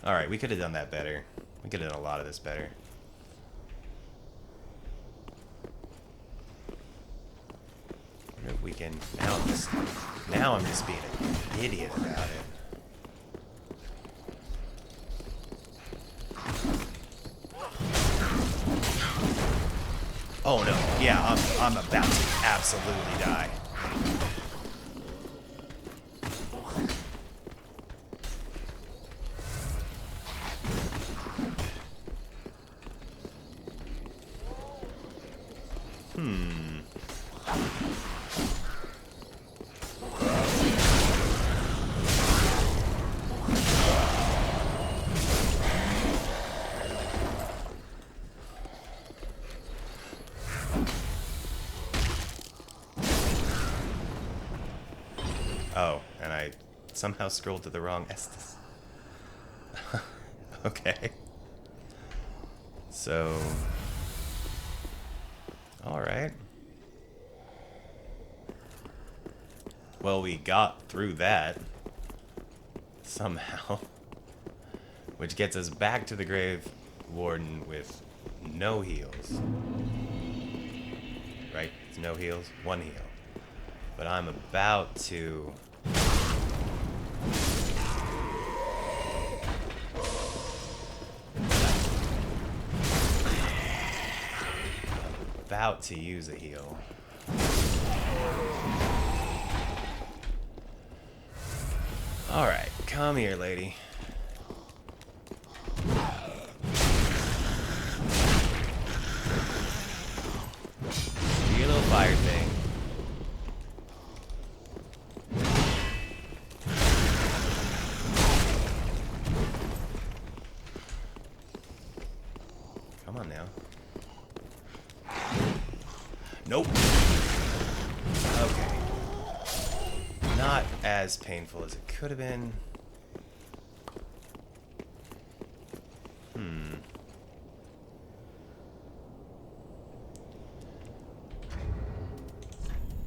Alright, we could have done that better. We could have done a lot of this better. I wonder if we can... Now I'm just being an idiot about it. Oh no, yeah, I'm about to absolutely die. Oh, and I somehow scrolled to the wrong Estus. Okay. So... Alright. Well, we got through that. Somehow. Which gets us back to the Grave Warden with no heals. Right? It's no heals, one heal. But I'm about to... use a heal. Alright, come here, lady. Do your little fire thing. now. Nope. Okay. Not as painful as it could have been.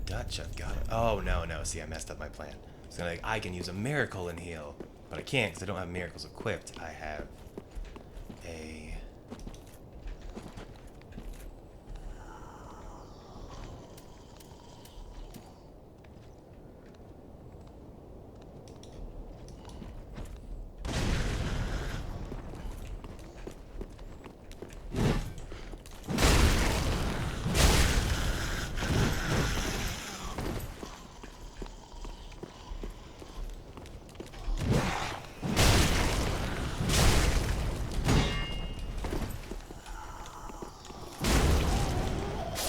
Dutch, I've got it. Oh, no, no. See, I messed up my plan. So like, I can use a miracle and heal. But I can't because I don't have miracles equipped. I have a...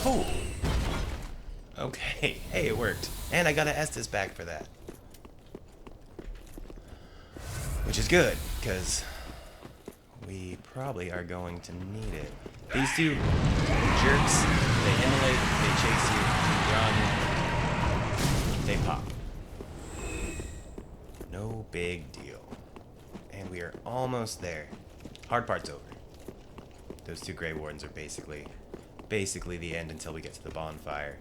Oh! Okay, hey, it worked. And I got an Estus back for that. Which is good, because we probably are going to need it. These two jerks, they immolate, they chase you, run, they pop. No big deal. And we are almost there. Hard part's over. Those two Grey Wardens are basically the end until we get to the bonfire.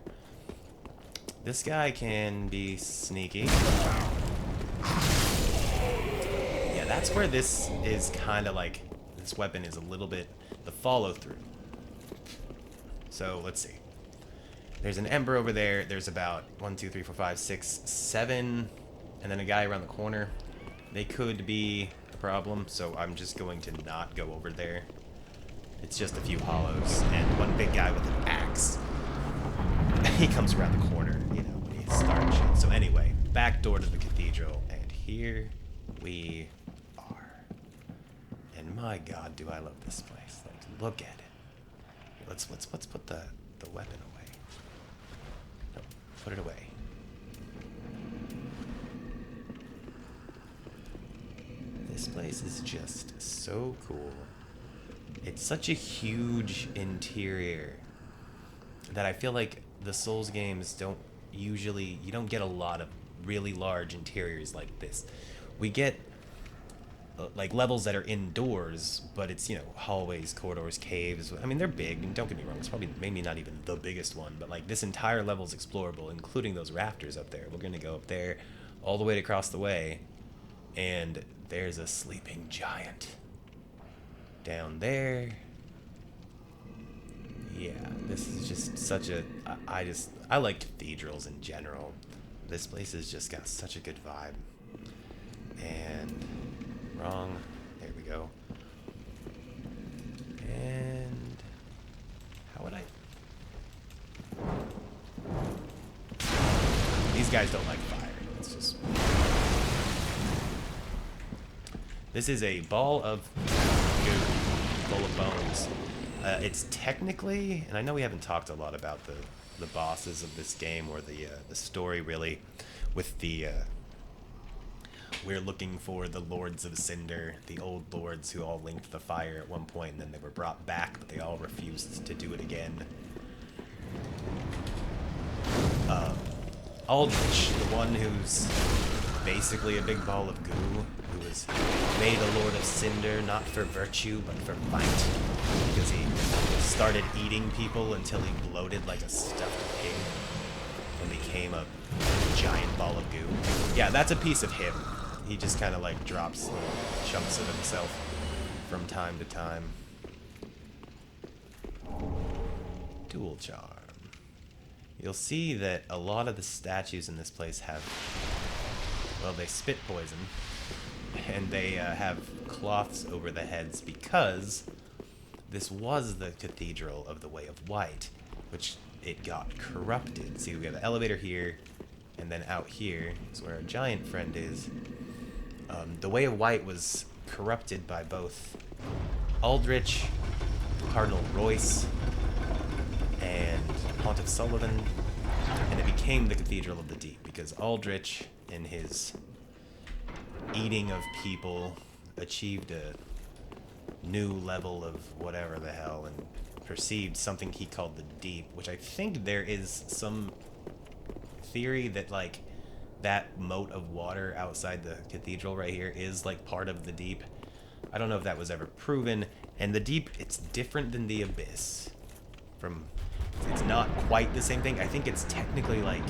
This guy can be sneaky. Yeah, that's where this is kind of like, this weapon is a little bit the follow through. So let's see. There's an Ember over there. There's about 1, 2, 3, 4, 5, 6, 7, and then a guy around the corner. They could be a problem, so I'm just going to not go over there. It's just a few hollows and one big guy with an axe. He comes around the corner, you know, when he's starting shit. So anyway, back door to the cathedral, and here we are. And my God, do I love this place! Like, look at it. Let's put the weapon away. No, put it away. This place is just so cool. It's such a huge interior that I feel like the Souls games don't usually, you don't get a lot of really large interiors like this. We get like levels that are indoors, but it's, you know, hallways, corridors, caves. I mean, they're big, and don't get me wrong, it's probably maybe not even the biggest one, but like this entire level is explorable, including those rafters up there. We're gonna go up there all the way across the way, and there's a sleeping giant down there. Yeah, this is just such a... I like cathedrals in general. This place has just got such a good vibe. And... wrong. There we go. And... how would I... these guys don't like fire. It's just... this is a ball of goo full of bones. It's technically, and I know we haven't talked a lot about the bosses of this game or the story really, with the we're looking for the Lords of Cinder, the old lords who all linked the fire at one point, and then they were brought back, but they all refused to do it again. Aldrich, the one who's basically a big ball of goo, who was made a Lord of Cinder, not for virtue, but for might, because he started eating people until he bloated like a stuffed pig and became a giant ball of goo. Yeah, that's a piece of him. He just kind of like drops little chunks of himself from time to time. Dual charm. You'll see that a lot of the statues in this place have, well, they spit poison, and they have cloths over the heads because this was the Cathedral of the Way of White, which it got corrupted. See, we have the elevator here, and then out here is where our giant friend is. The Way of White was corrupted by both Aldrich, Cardinal Royce, and Pontiff Sullivan, and it became the Cathedral of the Deep because Aldrich, in his eating of people, achieved new level of whatever the hell and perceived something he called the deep, which I think there is some theory that like that moat of water outside the cathedral right here is like part of the deep. I don't know if that was ever proven. And the deep, it's different than the abyss. It's not quite the same thing. I think it's technically like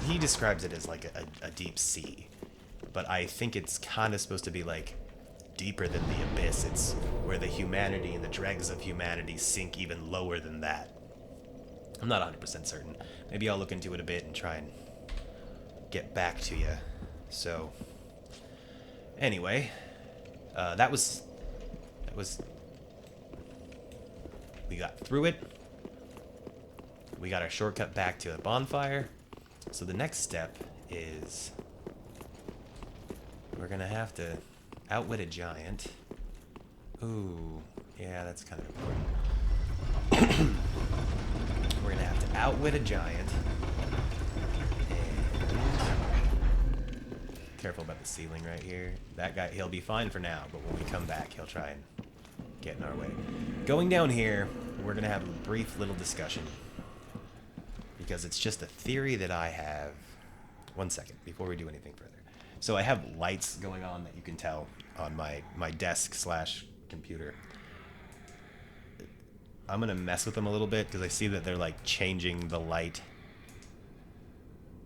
he describes it as like a deep sea, but I think it's kind of supposed to be like deeper than the abyss. It's where the humanity and the dregs of humanity sink even lower than that. I'm not 100% certain. Maybe I'll look into it a bit and try and get back to you. So, anyway, that was we got through it. We got our shortcut back to the bonfire. So the next step is we're gonna have to outwit a giant. Ooh, yeah, that's kind of important. We're gonna have to outwit a giant. And careful about the ceiling right here. That guy, he'll be fine for now, but when we come back, he'll try and get in our way. Going down here, we're gonna have a brief little discussion, because it's just a theory that I have. One second, before we do anything further. So I have lights going on that you can tell on my desk / computer. I'm gonna mess with them a little bit because I see that they're like changing the light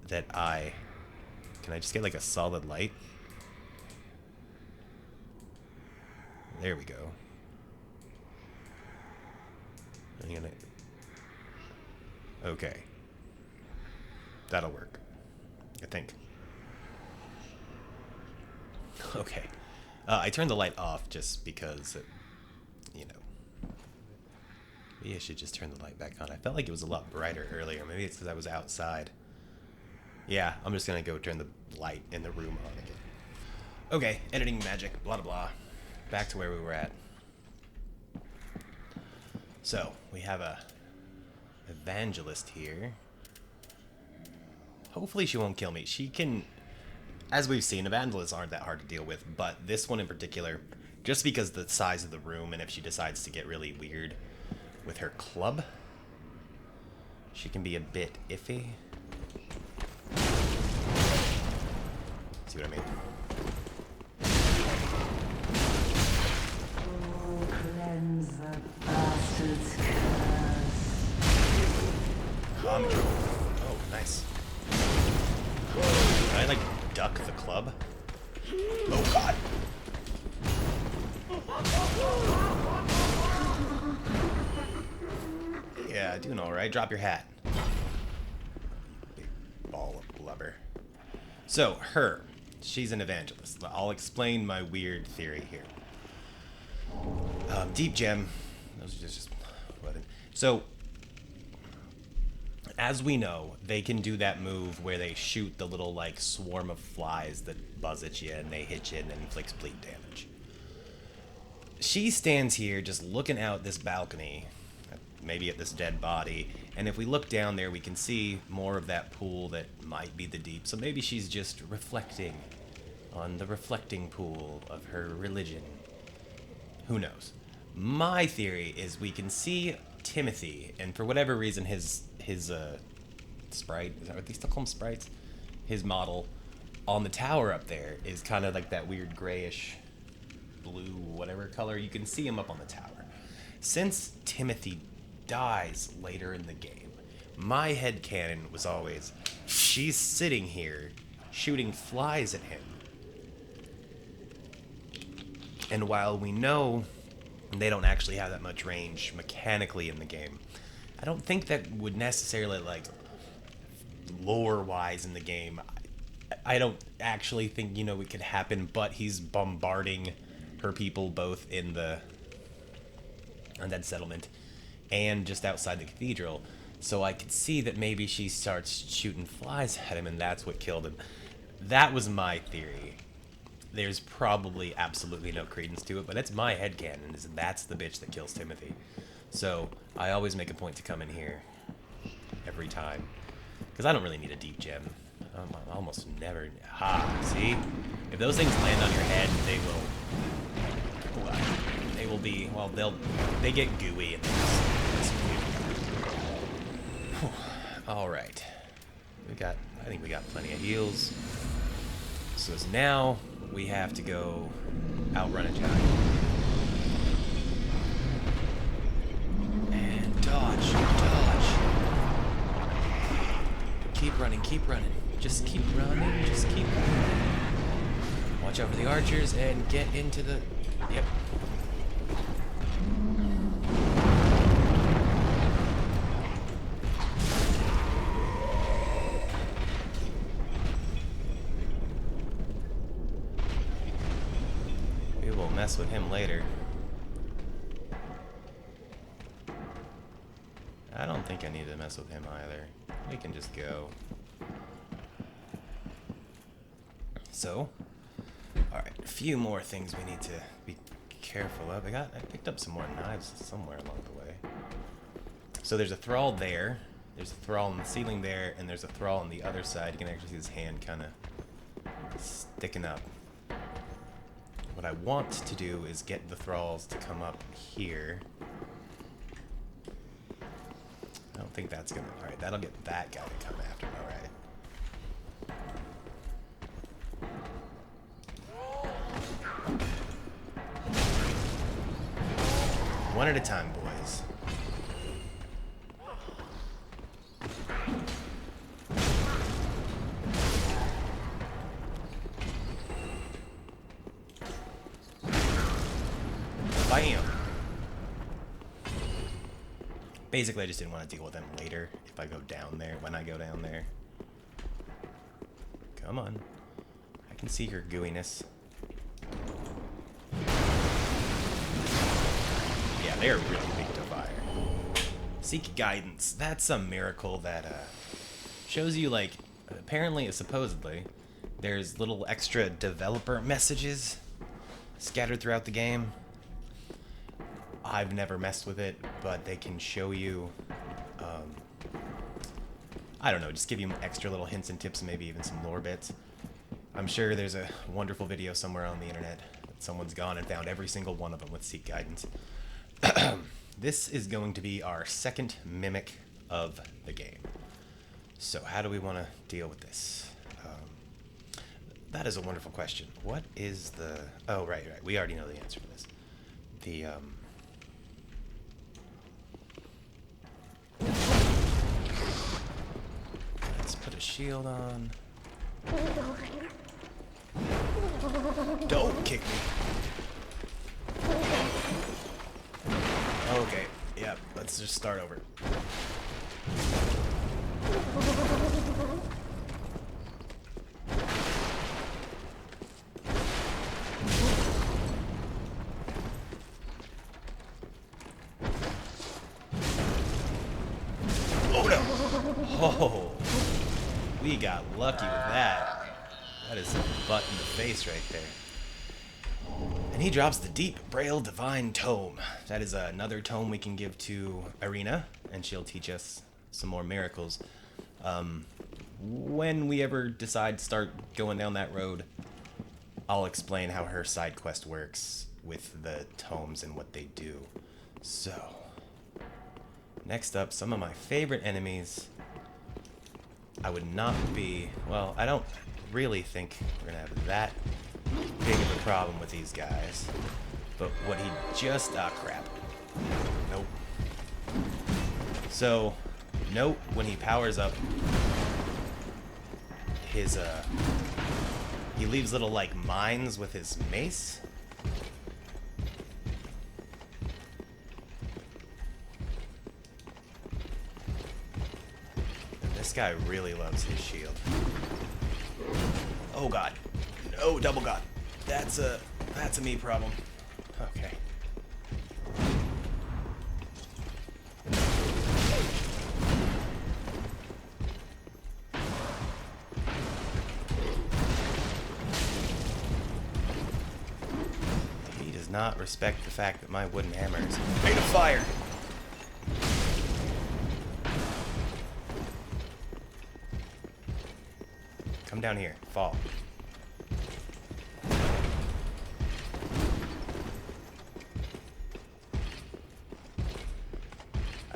that can I just get like a solid light? There we go. I'm gonna... Okay. That'll work, I think. Okay. I turned the light off just because, you know. Maybe I should just turn the light back on. I felt like it was a lot brighter earlier. Maybe it's because I was outside. Yeah, I'm just going to go turn the light in the room on again. Okay, editing magic, blah, blah, blah. Back to where we were at. So, we have a evangelist here. Hopefully she won't kill me. She can... As we've seen, evangelists aren't that hard to deal with, but this one in particular, just because of the size of the room, and if she decides to get really weird with her club, she can be a bit iffy. See what I mean? Cleanse the bastard's curse. Oh, nice. Can I, like, duck the club? Oh, God. Yeah, doing all right. Drop your hat. Big ball of blubber. So, her. She's an evangelist. I'll explain my weird theory here. Deep gem. Those are just weapon. So, as we know, they can do that move where they shoot the little, like, swarm of flies that buzz at you and they hit you and then inflicts bleed damage. She stands here just looking out this balcony, maybe at this dead body, and if we look down there, we can see more of that pool that might be the deep. So maybe she's just reflecting on the reflecting pool of her religion. Who knows? My theory is we can see Timothy, and for whatever reason, his sprite, is that what they still call him, sprites? His model on the tower up there is kind of like that weird grayish blue, whatever color. You can see him up on the tower. Since Timothy dies later in the game, my headcanon was always, she's sitting here shooting flies at him. And while we know they don't actually have that much range mechanically in the game, I don't think that would necessarily, like, lore-wise in the game, I don't actually think, it could happen, but he's bombarding her people both in the undead settlement and just outside the cathedral. So I could see that maybe she starts shooting flies at him and that's what killed him. That was my theory. There's probably absolutely no credence to it, but that's my headcanon, is that's the bitch that kills Timothy. So I always make a point to come in here every time, because I don't really need a deep gem. I almost never... Ha! See? If those things land on your head, they will they will be, well, they get gooey and all right. I think we got plenty of heals. So now we have to go outrun a giant. And dodge. Keep running. Just keep running. Watch out for the archers and get into the... Yep. We will mess with him later. I don't think I need to mess with him either. We can just go. So, alright, a few more things we need to be careful of. I picked up some more knives somewhere along the way. So there's a thrall there, there's a thrall on the ceiling there, and there's a thrall on the other side. You can actually see his hand kind of sticking up. What I want to do is get the thralls to come up here. I don't think that's gonna... Alright, that'll get that guy to come after me, alright. One at a time, boys. Bam! Basically, I just didn't want to deal with them later if I go down there, when I go down there. Come on. I can see your gooiness. Yeah, they're really big to fire. Seek guidance. That's a miracle that shows you, like, apparently, supposedly, there's little extra developer messages scattered throughout the game. I've never messed with it, but they can show you, I don't know, just give you extra little hints and tips, maybe even some lore bits. I'm sure there's a wonderful video somewhere on the internet that someone's gone and found every single one of them with Seek Guidance. This is going to be our second mimic of the game. So how do we want to deal with this? That is a wonderful question. What is the... Oh, right. We already know the answer to this. The, let's put a shield on. Don't kick me. Okay, yep, let's just start over. Oh no! Oh, we got lucky with that. That is a butt in the face right there. And he drops the Deep Braille Divine Tome. That is another tome we can give to Irina, and she'll teach us some more miracles. When we ever decide to start going down that road, I'll explain how her side quest works with the tomes and what they do. So, next up, some of my favorite enemies. I would not be... Well, I don't really think we're gonna have that big of a problem with these guys. But what he just... Ah, crap. Nope. So, note when he powers up, his, he leaves little, like, mines with his mace. This guy really loves his shield. Oh god. Oh, double god. That's a me problem. Okay. He does not respect the fact that my wooden hammer is made of fire. Come down here. Fall.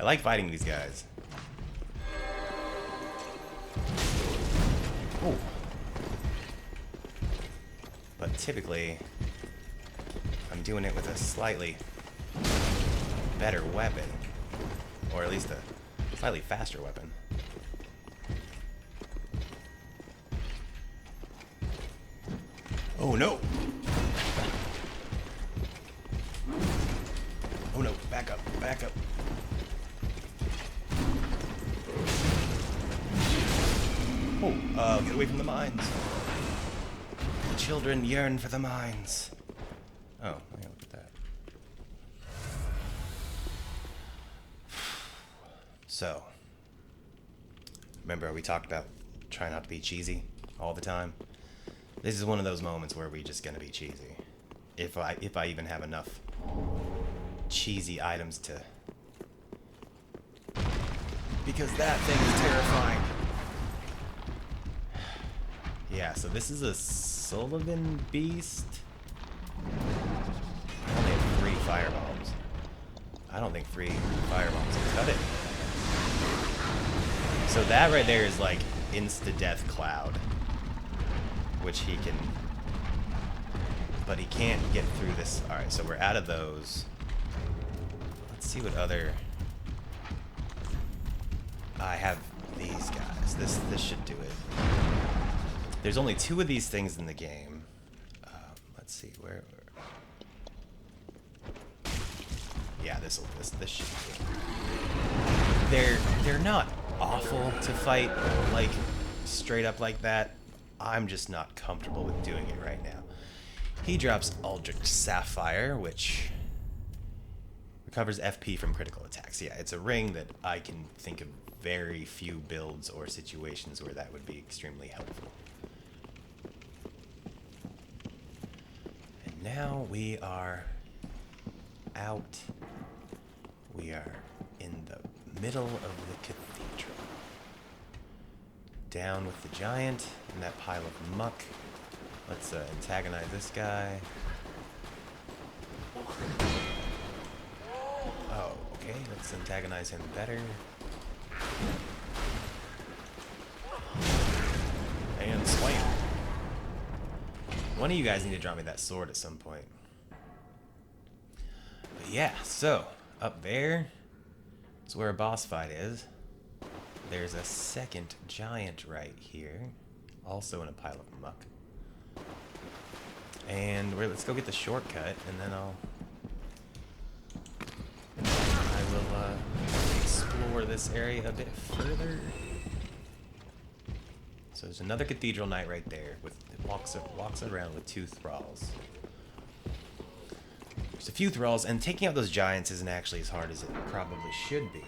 I like fighting these guys. Oh. But typically, I'm doing it with a slightly better weapon. Or at least a slightly faster weapon. Oh no! Oh no, back up, back up. Oh, get away from the mines. The children yearn for the mines. Oh, yeah, look at that. So, remember we talked about trying not to be cheesy all the time? This is one of those moments where we're just gonna be cheesy. If I even have enough cheesy items to... Because that thing is terrifying. Yeah, so this is a Sullivan Beast. I only have 3 firebombs. I don't think 3 firebombs will cut it. So that right there is like insta-death cloud. Which he can... But he can't get through this. Alright, so we're out of those. Let's see what other... I have these guys. This should do it. There's only 2 of these things in the game. Let's see, where... Yeah, this should do it. They're not awful to fight, like, straight up like that. I'm just not comfortable with doing it right now. He drops Aldrich Sapphire, which recovers FP from critical attacks. Yeah, it's a ring that I can think of very few builds or situations where that would be extremely helpful. And now we are out. We are in the middle of the cathedral. Down with the giant and that pile of muck. Let's antagonize this guy. Oh, okay. Let's antagonize him better. And slam. One of you guys need to draw me that sword at some point. But yeah, so up there is where a boss fight is. There's a second giant right here, also in a pile of muck. And let's go get the shortcut, and then I will explore this area a bit further. So there's another cathedral knight right there. It walks around with 2 thralls. There's a few thralls, and taking out those giants isn't actually as hard as it probably should be.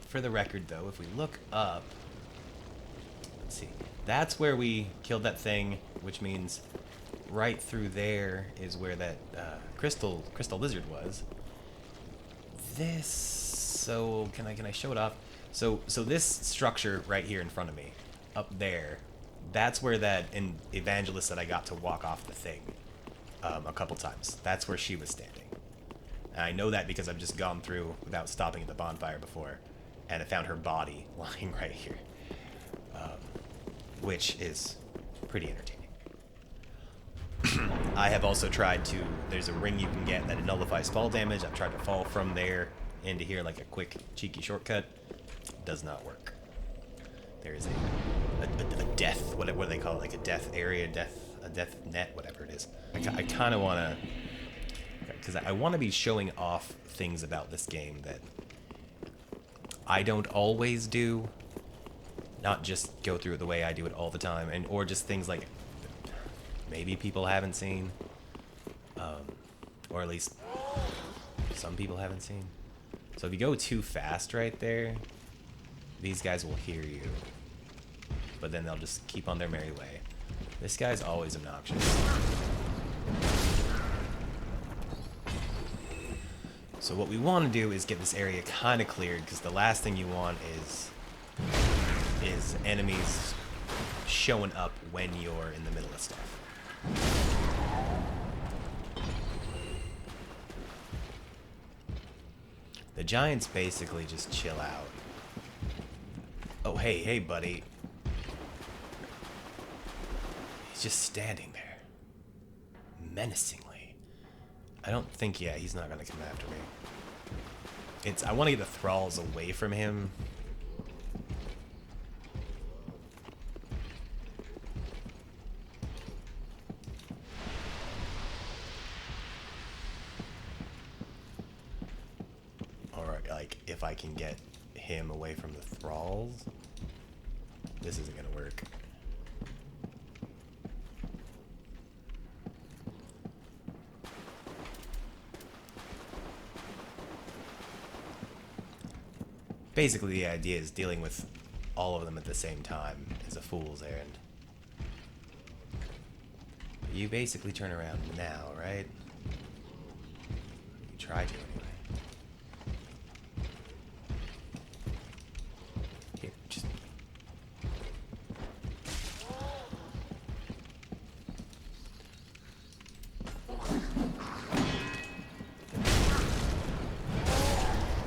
For the record, though, if we look up, let's see, that's where we killed that thing, which means right through there is where that crystal lizard was. So can I show it off? So this structure right here in front of me, up there, that's where that evangelist that I got to walk off the thing a couple times. That's where she was standing. And I know that because I've just gone through without stopping at the bonfire before, and I found her body lying right here, which is pretty entertaining. I have also tried to, there's a ring you can get that nullifies fall damage. I've tried to fall from there into here like a quick, cheeky shortcut. Does not work. There is a death, what do they call it, like a death area, a death net, whatever it is. I kind of want to, because I want to be showing off things about this game that I don't always do, not just go through it the way I do it all the time, or just things like maybe people haven't seen, or at least some people haven't seen. So if you go too fast right there, these guys will hear you, but then they'll just keep on their merry way. This guy's always obnoxious. So what we want to do is get this area kind of cleared, because the last thing you want is enemies showing up when you're in the middle of stuff. The giants basically just chill out. Oh, hey, buddy. He's just standing there. Menacingly. I don't think, yeah, he's not gonna come after me. I want to get the thralls away from him. Or, like, if I can get him away from the thralls, this isn't gonna work. Basically, the idea is dealing with all of them at the same time is a fool's errand. But you basically turn around now, right? You try to, anyway. Here, just...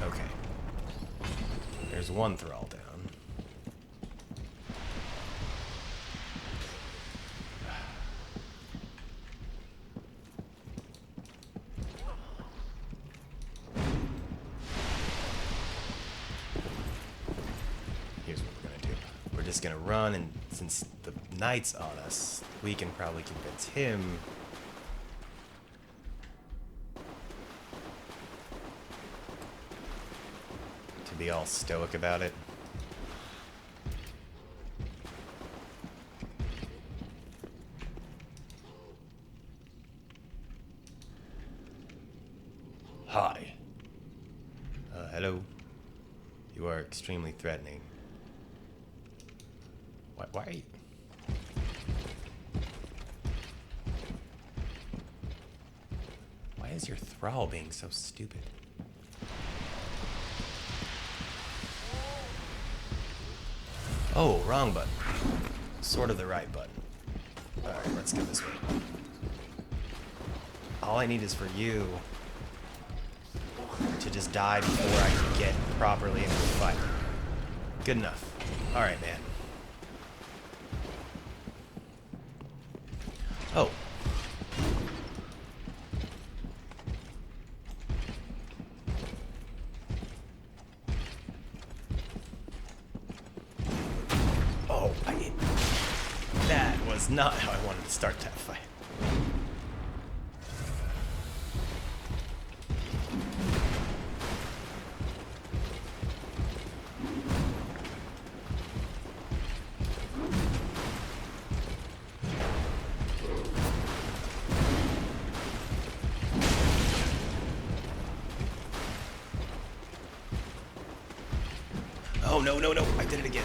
Okay. There's one thrall down. Here's what we're gonna do. We're just gonna run, and since the knight's on us, we can probably convince him to be all stoic about it. Hi. Hello. You are extremely threatening. Why are you... Why is your thrall being so stupid? Oh, wrong button. Sort of the right button. Alright, let's go this way. All I need is for you to just die before I can get properly into the fight. Good enough. Alright, man. Oh. Oh, that was not how I wanted to start that fight. Oh, no, no, no. I did it again.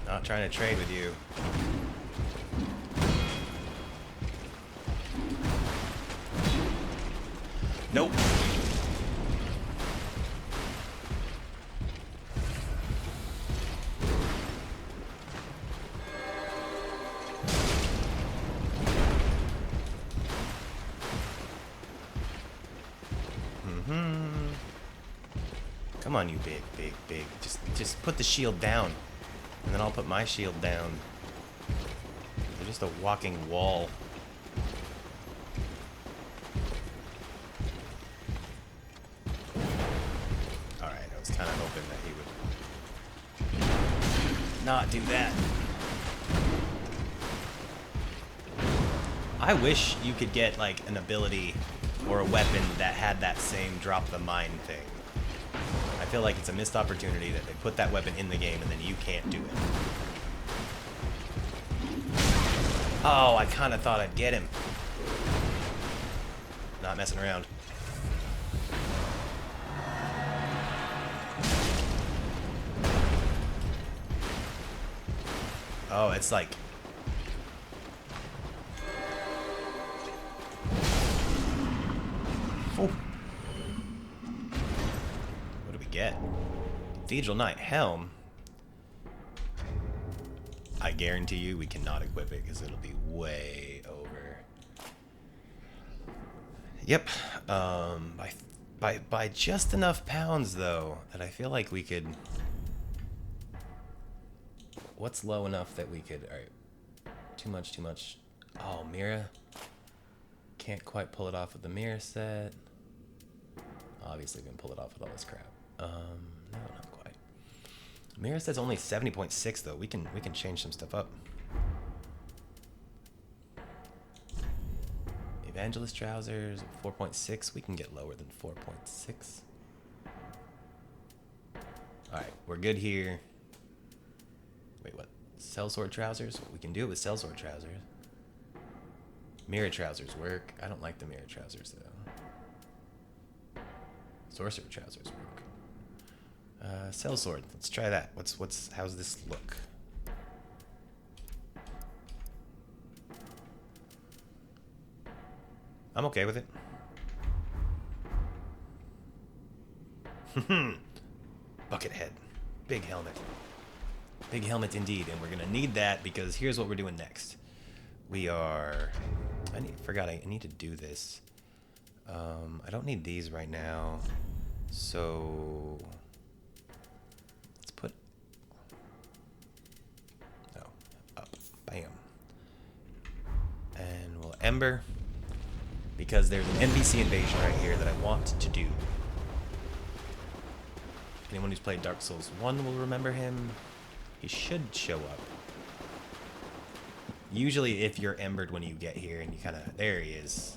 Not trying to trade with you. Nope. Come on, you big. Just put the shield down. And then I'll put my shield down. You're just a walking wall. Alright, I was kind of hoping that he would not do that. I wish you could get, like, an ability or a weapon that had that same drop the mine thing. I feel like it's a missed opportunity that they put that weapon in the game and then you can't do it. Oh, I kind of thought I'd get him. Not messing around. Oh, it's like... Oh. What do we get? Cathedral Knight Helm. I guarantee you we cannot equip it because it'll be way over. Yep. By just enough pounds though that I feel like we could. What's low enough that we could? All right. Too much. Oh, Mira. Can't quite pull it off with the mirror set. Obviously, we can pull it off with all this crap. No, not quite. Mirror set's only 70.6 though. We can change some stuff up. Evangelist trousers 4.6. We can get lower than 4.6. All right, we're good here. Wait, what? Sellsword trousers? We can do it with sellsword trousers. Mirror trousers work. I don't like the mirror trousers though. Sorcerer trousers work. Sellsword. Let's try that. How's this look? I'm okay with it. Bucket head. Big helmet. Big helmet indeed, and we're gonna need that because here's what we're doing next. We are. I need to do this. I don't need these right now, so let's put. Oh, up, bam, and we'll ember because there's an NPC invasion right here that I want to do. Anyone who's played Dark Souls 1 will remember him. He should show up. Usually if you're embered when you get here and you kind of... There he is.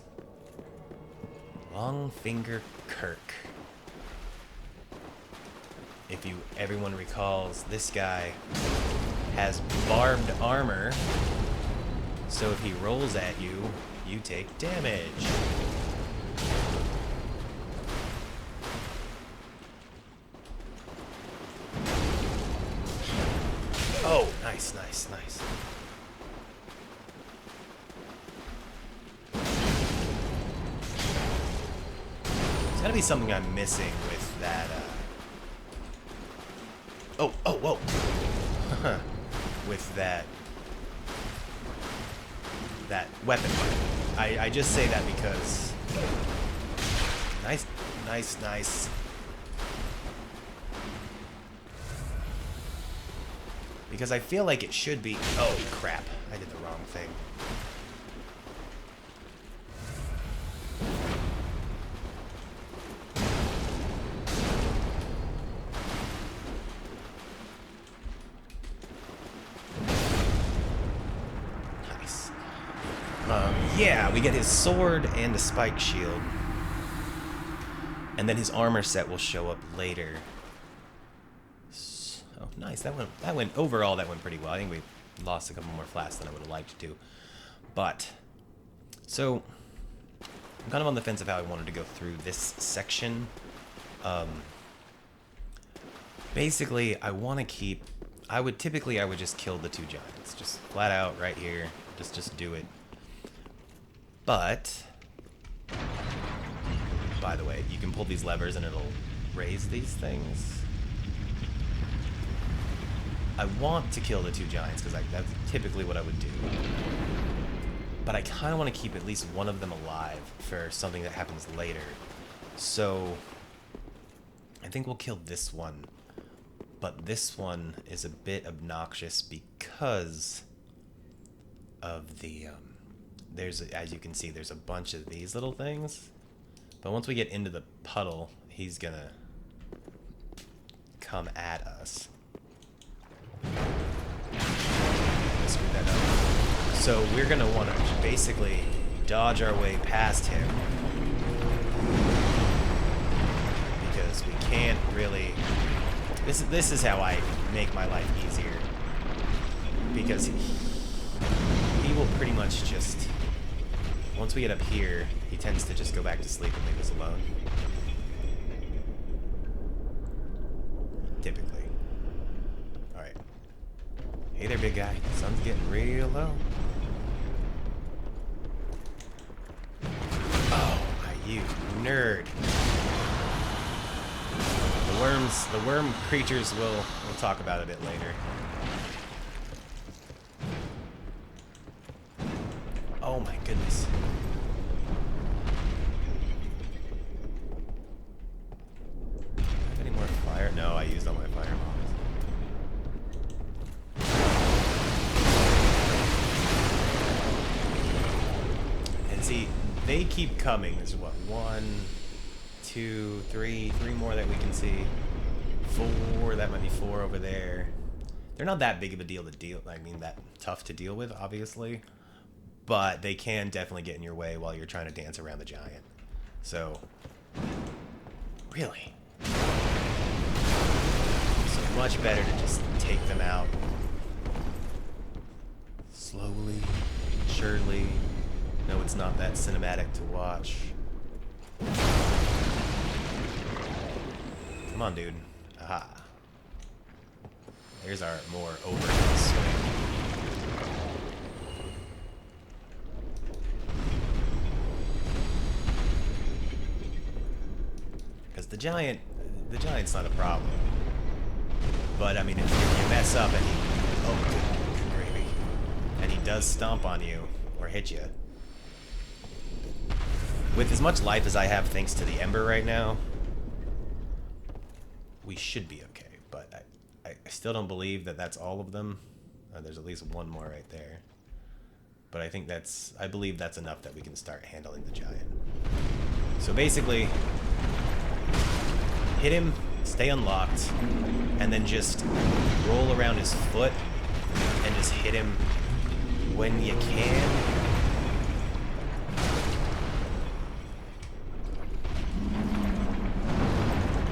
Longfinger Kirk. If everyone recalls, this guy has barbed armor. So if he rolls at you, you take damage. Oh, nice. There's gotta be something I'm missing with that, whoa. With that weapon. I just say that because... Nice. Because I feel like it should be... Oh, crap. I did the wrong thing. Nice. Yeah, we get his sword and a spike shield. And then his armor set will show up later. Oh, nice. That went overall. That went pretty well. I think we lost a couple more flats than I would have liked to. But so I'm kind of on the fence of how I wanted to go through this section. Basically, I want to keep. I would just kill the two giants, just flat out right here. Just do it. But by the way, you can pull these levers and it'll raise these things. I want to kill the two giants because that's typically what I would do. But I kind of want to keep at least one of them alive for something that happens later. So I think we'll kill this one. But this one is a bit obnoxious because of the... as you can see, there's a bunch of these little things. But once we get into the puddle, he's gonna come at us. Screw that up. So we're gonna want to basically dodge our way past him because we can't really. This is how I make my life easier because he will pretty much just. Once we get up here, he tends to just go back to sleep and leave us alone. Typically. Alright. Hey there, big guy. The sun's getting real low. Oh, you nerd. The worm creatures we'll talk about a bit later. Oh my goodness. Do I have any more fire? No, I used all my fireballs. And see, they keep coming. There's what, 1, 2, 3 more that we can see. 4, that might be 4 over there. They're not that big of a deal to deal, I mean, that tough to deal with, obviously. But they can definitely get in your way while you're trying to dance around the giant. So, really. So much better to just take them out. Slowly, surely. No, it's not that cinematic to watch. Come on, dude. Aha. There's our more overhead swing. Because the giant's not a problem. But I mean, if you mess up and good gravy, and he does stomp on you or hit you. With as much life as I have thanks to the Ember right now, we should be okay. But I still don't believe that that's all of them. There's at least one more right there. But I believe that's enough that we can start handling the giant. So basically, hit him, stay unlocked, and then just roll around his foot and just hit him when you can.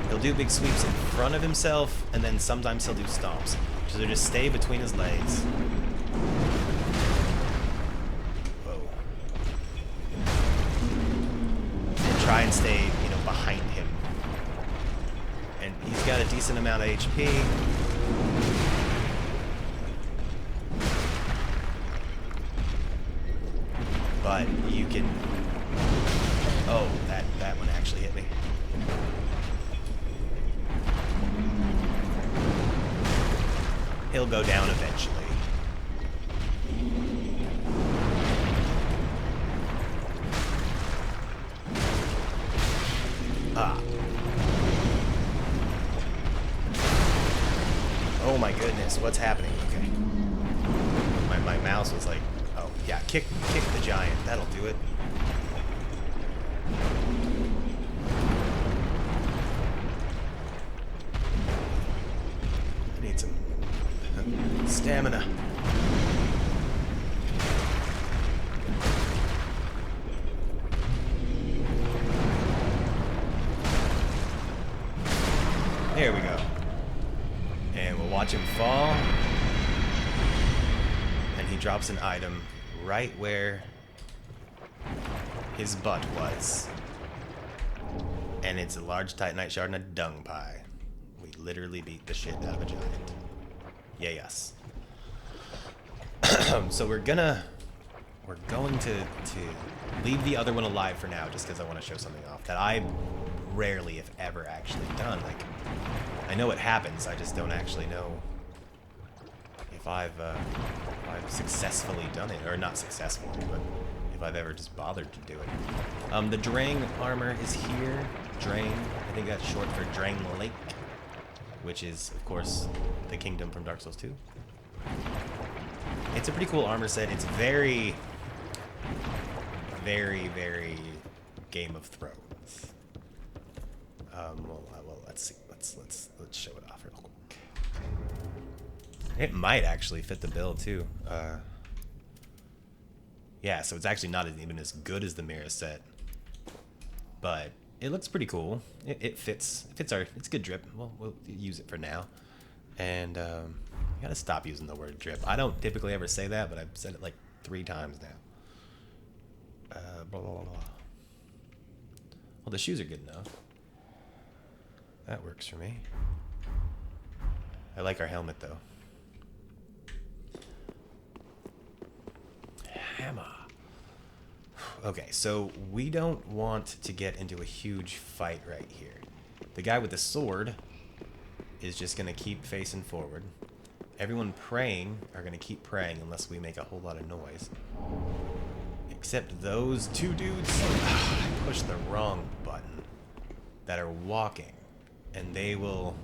He'll do big sweeps in front of himself, and then sometimes he'll do stomps. So just stay between his legs. Whoa. And try and stay, behind him. And he's got a decent amount of HP. But you can... Oh, that one actually hit me. He'll go down eventually. Ah. Oh my goodness, what's happening? Okay. My mouse was like, oh yeah, kick the giant. That'll do it. I need some stamina. There we go. And we'll watch him fall. And he drops an item right where his butt was. And it's a large titanite shard and a dung pie. We literally beat the shit out of a giant. Yeah, yes. So we're going to leave the other one alive for now, just because I want to show something off that I rarely, if ever, actually done. Like, I know it happens, I just don't actually know if I've successfully done it, or not successfully, but if I've ever just bothered to do it. The Drang armor is here. Drang, I think that's short for Drang Lake, which is, of course, the kingdom from Dark Souls 2. It's a pretty cool armor set. It's very, very, very Game of Thrones. Well, let's see. Let's show it off real quick. It might actually fit the bill too. Yeah, so it's actually not even as good as the Mirror set, but it looks pretty cool. It fits. It's good drip. We'll use it for now. And I gotta stop using the word drip. I don't typically ever say that, but I've said it like 3 times now. Blah, blah, blah, blah. Well, the shoes are good enough. That works for me. I like our helmet though. Hammer. Okay, so we don't want to get into a huge fight right here. The guy with the sword is just gonna keep facing forward. Everyone praying are gonna keep praying unless we make a whole lot of noise. Except those two dudes, I pushed the wrong button, that are walking. And they will...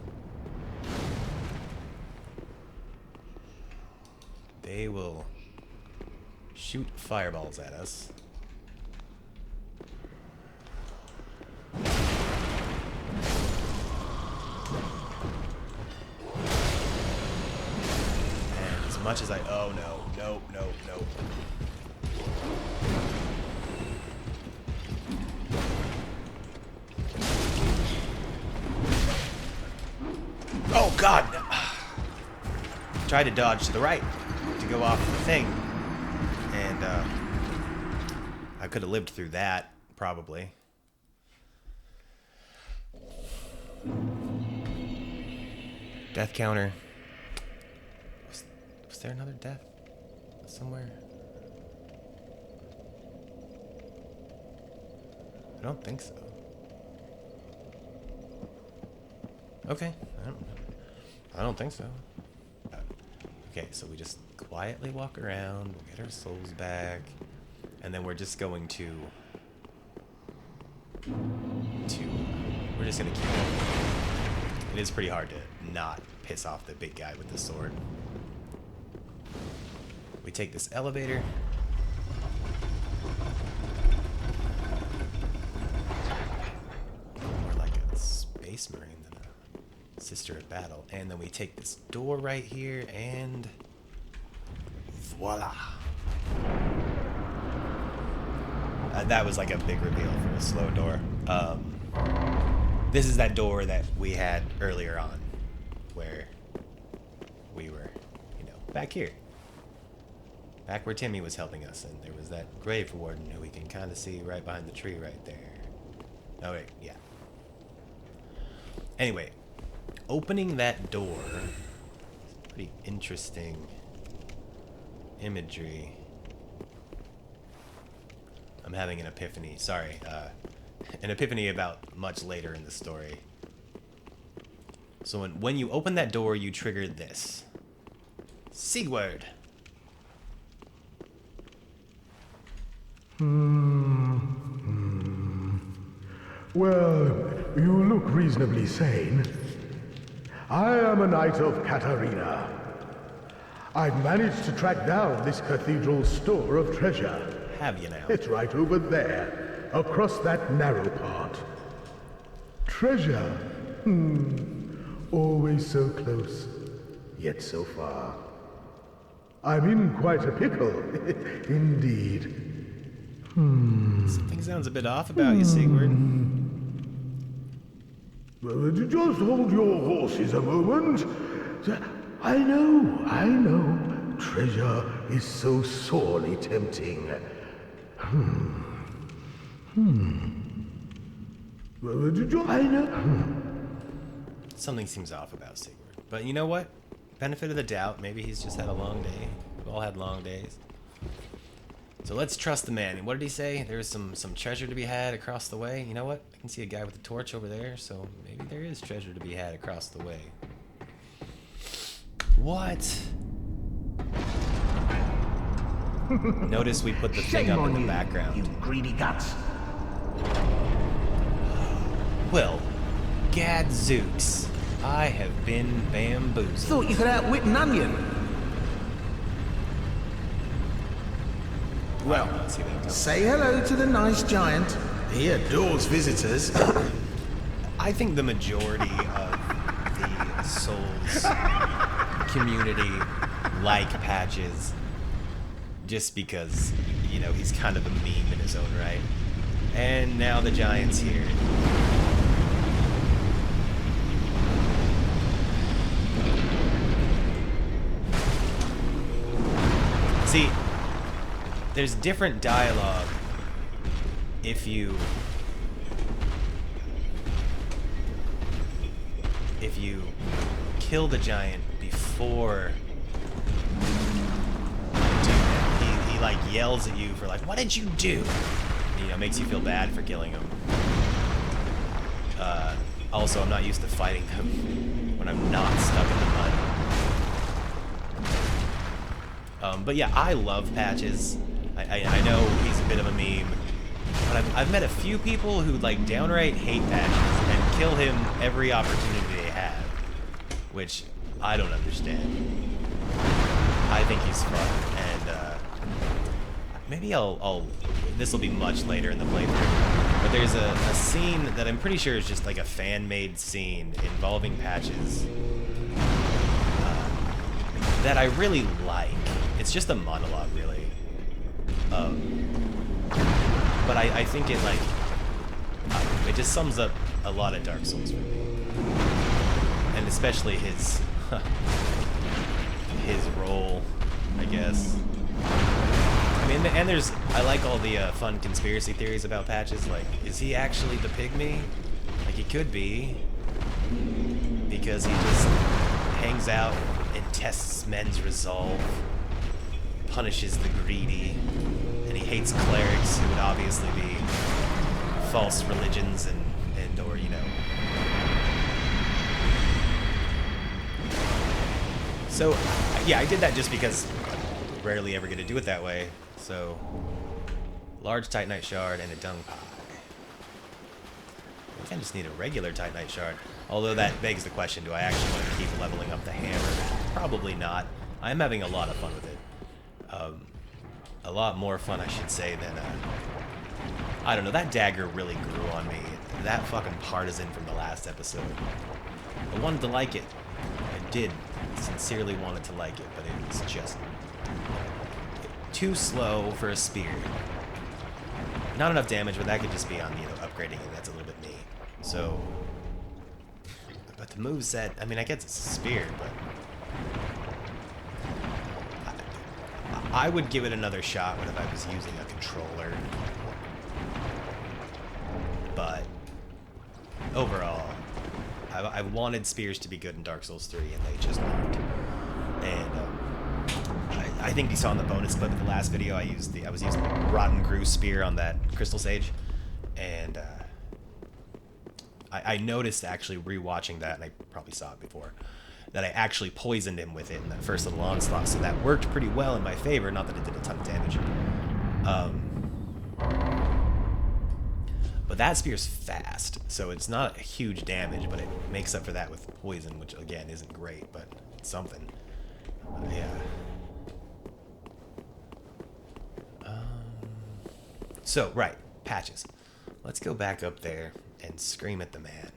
They will shoot fireballs at us. And as much as I... Oh, no. No, no, no. Oh, God! Tried to dodge to the right to go off the thing. And, I could have lived through that, probably. Death counter. Was there another death somewhere? I don't think so. Okay. I don't think so. Okay, so we just quietly walk around, we'll get our souls back, and then we're just going to we're just gonna keep going. It is pretty hard to not piss off the big guy with the sword. We take this elevator. More like a space marine than a sister of battle. And then we take this door right here and voila. That was like a big reveal for a slow door. This is that door that we had earlier on, where we were, you know, back here. Back where Timmy was helping us, and there was that grave warden who we can kind of see right behind the tree right there. Oh, wait, yeah. Anyway, opening that door, pretty interesting imagery. I'm having an epiphany. Sorry, an epiphany about much later in the story. So when you open that door, you trigger this. Sigurd. Well, you look reasonably sane. I am a knight of Katarina. I've managed to track down this cathedral's store of treasure. Have you now? It's right over there, across that narrow part. Treasure? Always so close, yet so far. I'm in quite a pickle, indeed. Something sounds a bit off about you, Sigurd. Just hold your horses a moment. I know. Treasure is so sorely tempting. I know. Something seems off about Sigurd. But you know what? Benefit of the doubt. Maybe he's just had a long day. We've all had long days. So let's trust the man. And what did he say? There's some treasure to be had across the way. You know what? I can see a guy with a torch over there, so maybe there is treasure to be had across the way. What? Notice we put the thing up in the background. You greedy guts. Well, gadzooks. I have been bamboozled. Thought you could outwit an onion. Well, let's see that comes. Say hello to the nice giant. He adores visitors. I think the majority of the Souls community like Patches just because, you know, he's kind of a meme in his own right. And now the giant's here. See, there's different dialogue if you kill the giant before he like yells at you for like, what did you do? You know, makes you feel bad for killing him. Also, I'm not used to fighting them when I'm not stuck in the mud. But yeah, I love Patches. I know he's a bit of a meme, but I've met a few people who like downright hate Patches and kill him every opportunity they have, which I don't understand. I think he's fun, and maybe this will be much later in the playthrough, but there's a scene that I'm pretty sure is just like a fan-made scene involving Patches that I really like. It's just a monologue, really. But I think it like it just sums up a lot of Dark Souls for me, and especially his role, I guess. I mean, and I like all the fun conspiracy theories about Patches. Like, is he actually the pygmy? Like, he could be, because he just hangs out and tests men's resolve, punishes the greedy, and he hates clerics who would obviously be false religions and or, you know. So, yeah, I did that just because I rarely ever get to do it that way. So, large Titanite shard and a dung pie. I think I just need a regular Titanite shard. Although that begs the question, do I actually want to keep leveling up the hammer? Probably not. I'm having a lot of fun with it. A lot more fun, I should say, than, I don't know, that dagger really grew on me. That fucking partisan from the last episode. I wanted to like it. I did sincerely wanted to like it, but it was just too slow for a spear. Not enough damage, but that could just be on, you know, upgrading it. That's a little bit me. So, but the moveset, I mean, I guess it's a spear, but I would give it another shot if I was using a controller. But overall, I wanted spears to be good in Dark Souls 3, and they just weren't. And I think you saw in the bonus clip of the last video, I was using the Rotten Crew spear on that Crystal Sage, and I noticed actually rewatching that, and I probably saw it before, that I actually poisoned him with it in that first little onslaught, so that worked pretty well in my favor, not that it did a ton of damage. But that spear's fast, so it's not a huge damage, but it makes up for that with poison, which again isn't great, but it's something. Yeah. So, right, Patches. Let's go back up there and scream at the man.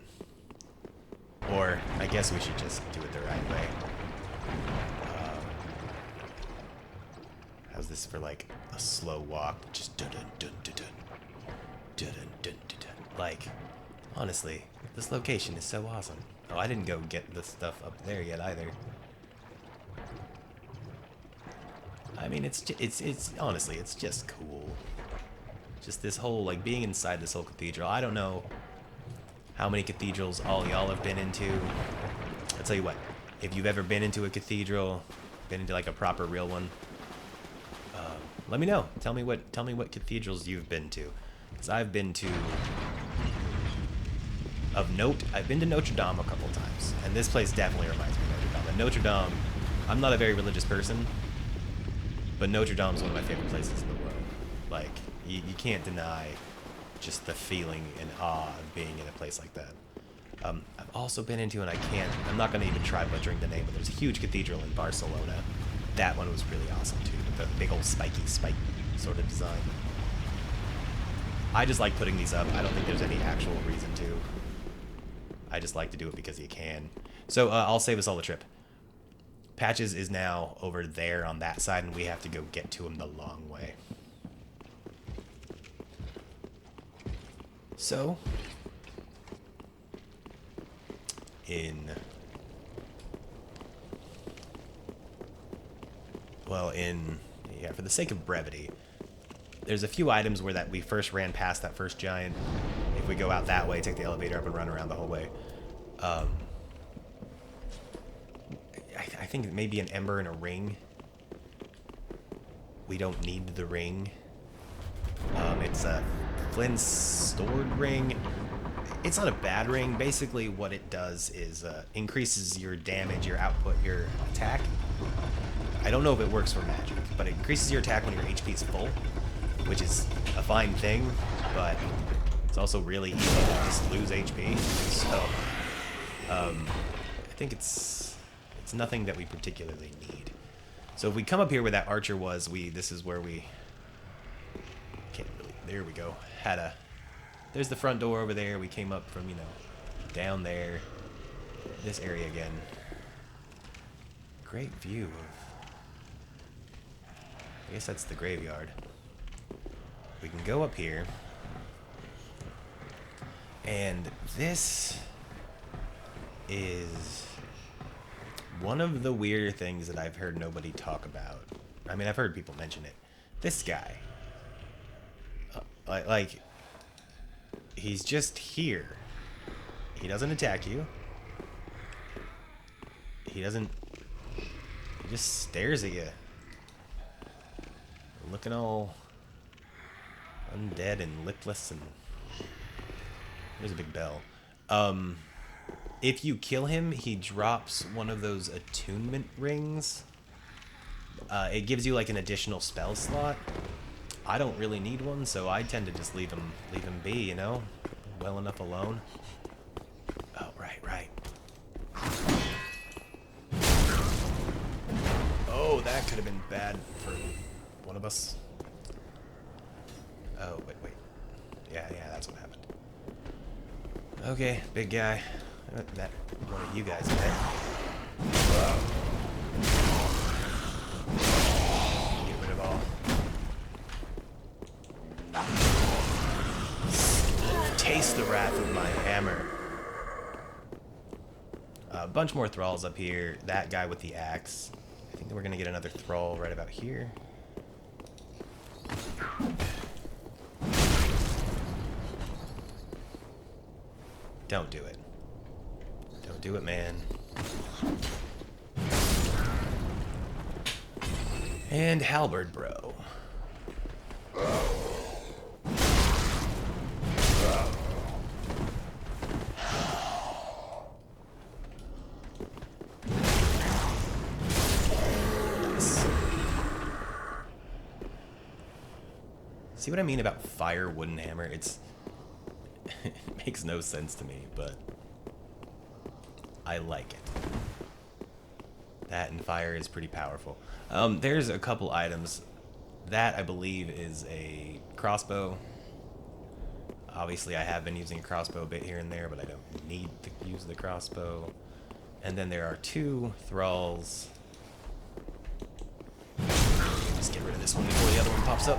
Or, I guess we should just do it the right way. How's this for, like, a slow walk? Just dun-dun-dun-dun-dun. Dun-dun-dun-dun-dun. Like, honestly, this location is so awesome. Oh, I didn't go get the stuff up there yet, either. I mean, it's honestly, it's just cool. Just this whole, like, being inside this whole cathedral. I don't know how many cathedrals all y'all have been into. I'll tell you what, if you've ever been into a cathedral, been into like a proper real one, let me know. Tell me what cathedrals you've been to. Because I've been to, of note, I've been to Notre Dame a couple times, and this place definitely reminds me of Notre Dame. And Notre Dame, I'm not a very religious person, but Notre Dame is one of my favorite places in the world. Like, you can't deny just the feeling and awe of being in a place like that. I've also been into, and I'm not going to even try butchering the name, but there's a huge cathedral in Barcelona. That one was really awesome too, with the big old spiky spike sort of design. I just like putting these up. I don't think there's any actual reason to. I just like to do it because you can. So I'll save us all the trip. Patches is now over there on that side, and we have to go get to him the long way. So, for the sake of brevity, there's a few items where we first ran past that first giant. If we go out that way, take the elevator up and run around the whole way. I think maybe an ember and a ring. We don't need the ring. It's a Flynn's stored ring. It's not a bad ring. Basically, what it does is increases your damage, your output, your attack. I don't know if it works for magic, but it increases your attack when your HP is full, which is a fine thing, but it's also really easy to just lose HP. So, I think it's nothing that we particularly need. So if we come up here where that archer was, this is where we can't really. There we go. There's the front door over there. We came up from, you know, down there. This area again. Great view of... I guess that's the graveyard. We can go up here. And this is one of the weirder things that I've heard nobody talk about. I mean, I've heard people mention it. This guy. Like... He's just here. He doesn't attack you. He just stares at you. Looking all undead and lipless and... There's a big bell. If you kill him, he drops one of those attunement rings. It gives you like an additional spell slot. I don't really need one, so I tend to just leave him be, you know? Well enough alone. Oh, right. Oh, that could have been bad for one of us. Oh, wait. Yeah, that's what happened. Okay, big guy. That one of you guys there. Get rid of all. Taste the wrath of my hammer. A bunch more thralls up here. That guy with the axe. I think we're gonna get another thrall right about here. Don't do it. Don't do it, man. And halberd, bro. See what I mean about fire wooden hammer? It makes no sense to me, but I like it. That and fire is pretty powerful. There's a couple items. That, I believe, is a crossbow. Obviously, I have been using a crossbow a bit here and there, but I don't need to use the crossbow. And then there are 2 thralls. Just get rid of this one before the other one pops up.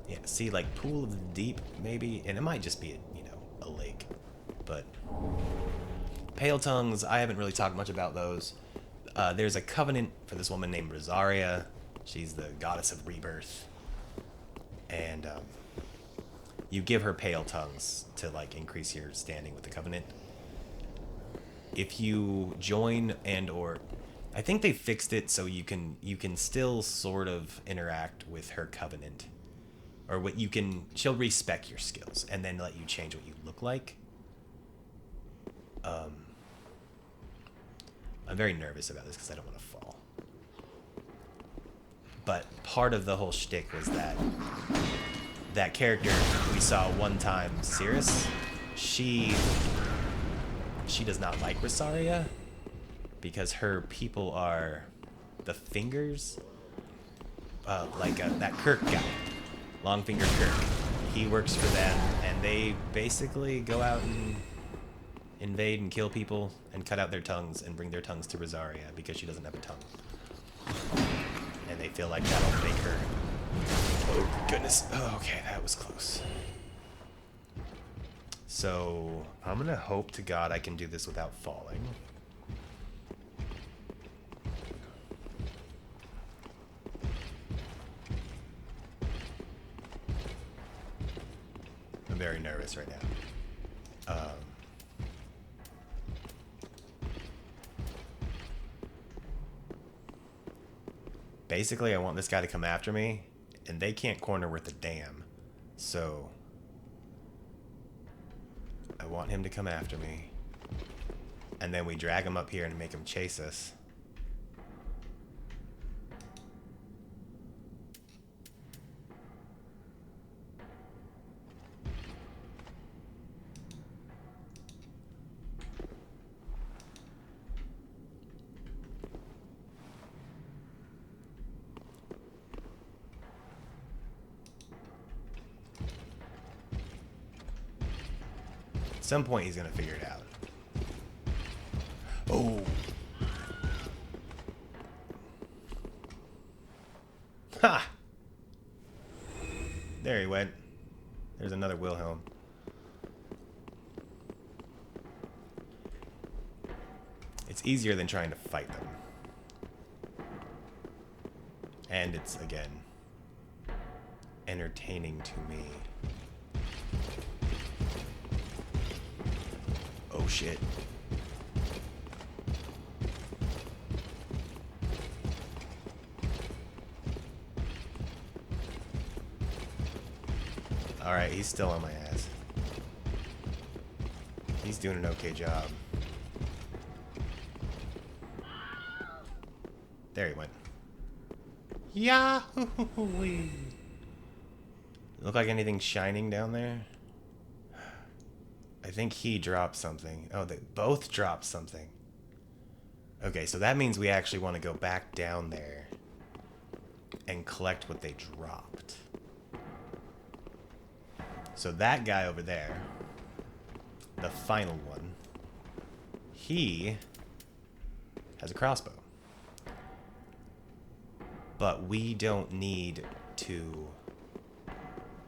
Yeah, see, like Pool of the Deep, maybe, and it might just be, a lake. But Pale Tongues, I haven't really talked much about those. There's a covenant for this woman named Rosaria. She's the goddess of rebirth. And you give her Pale Tongues to increase your standing with the covenant. If you join or I think they fixed it so you can still sort of interact with her covenant. Or she'll respec your skills and then let you change what you look like. I'm very nervous about this because I don't want to fall. But part of the whole shtick was that character we saw one time, Cirrus, she does not like Rosaria because her people are the Fingers, that Kirk guy, Longfinger Kirk. He works for them, and they basically go out and invade and kill people and cut out their tongues and bring their tongues to Rosaria because she doesn't have a tongue. And they feel like that'll make her... Oh, goodness. Oh, okay, that was close. So, I'm gonna hope to God I can do this without falling. I'm very nervous right now. basically I want this guy to come after me, and they can't corner worth a damn. So I want him to come after me, and then we drag him up here and make him chase us. At some point he's gonna figure it out. Oh. Ha! There he went. There's another Wilhelm. It's easier than trying to fight them. And it's, again, entertaining to me. Oh shit. Alright, he's still on my ass. He's doing an okay job. There he went. Yahoo! Look like anything shining down there? I think he dropped something. Oh, they both dropped something. Okay, so that means we actually want to go back down there and collect what they dropped. So that guy over there, the final one, he has a crossbow. But we don't need to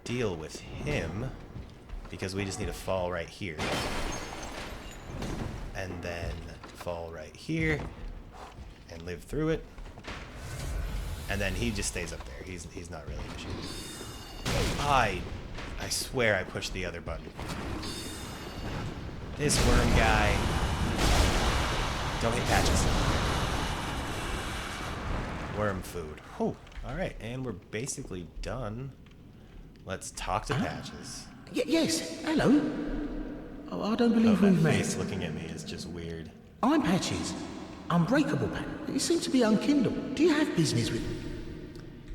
deal with him because we just need to fall right here. And then fall right here and live through it. And then he just stays up there. He's not really an issue. I swear I pushed the other button. This worm guy. Don't hit patches. Worm food. Whew. Alright, and we're basically done. Let's talk to Patches. Yes, hello. Oh, I don't believe That we've met. face looking at me is just weird. I'm Patches. Unbreakable Pat. You seem to be unkindled. Do you have business with me?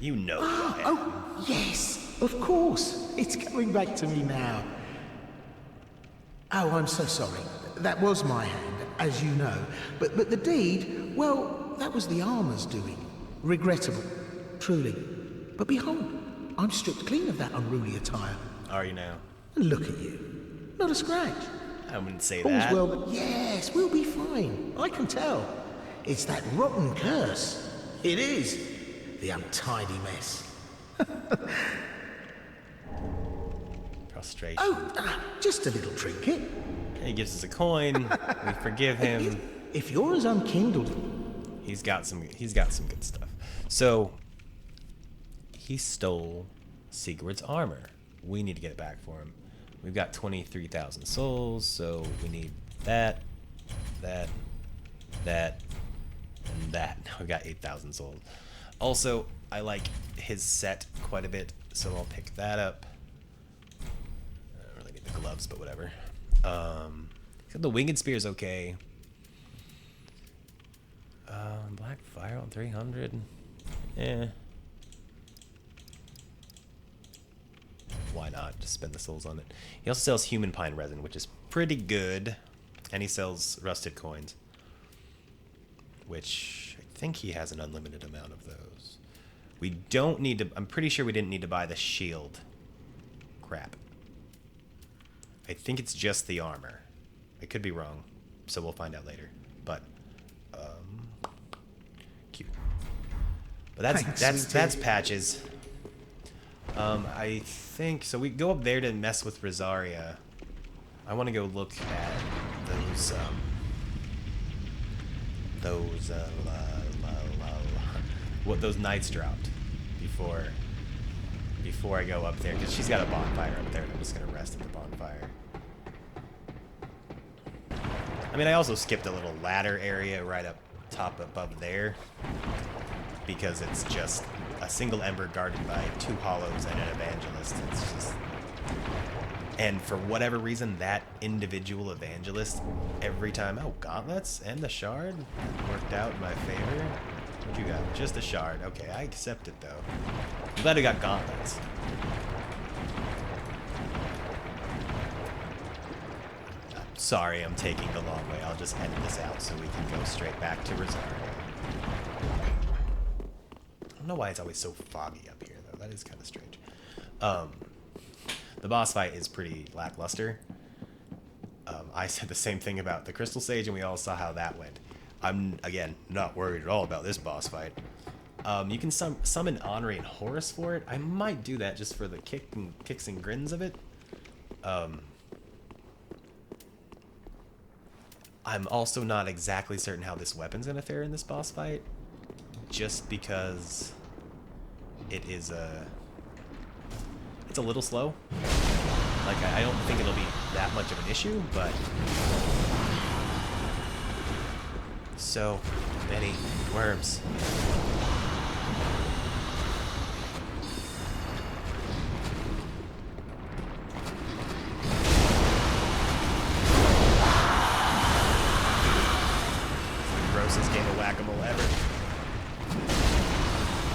You know who I am. Oh, yes, of course. It's coming back to me now. Oh, I'm so sorry. That was my hand, as you know. But the deed, well, that was the armor's doing. Regrettable, truly. But behold, I'm stripped clean of that unruly attire. Are you now? And look at you. Not a scratch. I wouldn't say All's that. well, but yes, we'll be fine. I can tell. It's that rotten curse. It is. The untidy mess. Frustration. Oh, just a little trinket. He gives us a coin. We forgive him. If you're as unkindled, He's got some good stuff. So he stole Sigurd's armor. We need to get it back for him. We've got 23,000 souls, so we need that, and that. Now we got 8,000 souls. Also, I like his set quite a bit, so I'll pick that up. I don't really need the gloves, but whatever. The winged spear is okay. Black fire on 300. Eh. Why not? Just spend the souls on it. He also sells human pine resin, which is pretty good. And he sells rusted coins, which I think he has an unlimited amount of those. We don't need to... I'm pretty sure we didn't need to buy the shield. Crap. I think it's just the armor. I could be wrong, so we'll find out later. But, cute. But that's Patches. I think so. We go up there to mess with Rosaria. I want to go look at what those knights dropped before I go up there, because she's got a bonfire up there, and I'm just gonna rest at the bonfire. I mean, I also skipped a little ladder area right up top above there because it's just a single ember guarded by 2 hollows and an evangelist. It's just... And for whatever reason, that individual evangelist, every time... Oh, gauntlets and the shard? Worked out in my favor. What you got? Just a shard. Okay, I accept it, though. I'm glad I got gauntlets. Sorry, I'm taking the long way. I'll just edit this out so we can go straight back to Rosario. I don't know why it's always so foggy up here, though. That is kind of strange. The boss fight is pretty lackluster. I said the same thing about the Crystal Sage, and we all saw how that went. I'm, again, not worried at all about this boss fight. You can summon Henri and Horus for it. I might do that just for the kicks and grins of it. I'm also not exactly certain how this weapon's gonna fare in this boss fight, just because it is it's a little slow. Like, I don't think it'll be that much of an issue, but so many worms. Grossest game of whack-a-mole ever.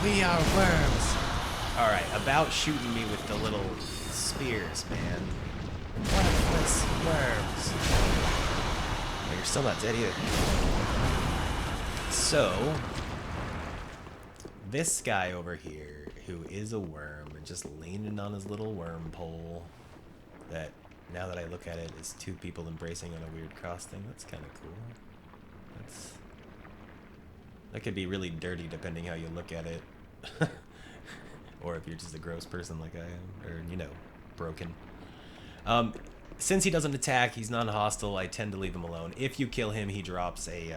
We are worms. Alright, about shooting me with the little spears, man. Worthless worms. Oh, you're still not dead either. So, this guy over here, who is a worm, and just leaning on his little worm pole, that, now that I look at it, is 2 people embracing on a weird cross thing. That's kind of cool. That could be really dirty depending how you look at it. Or if you're just a gross person like I am. Or, you know, broken. Since he doesn't attack, he's non-hostile, I tend to leave him alone. If you kill him, he drops a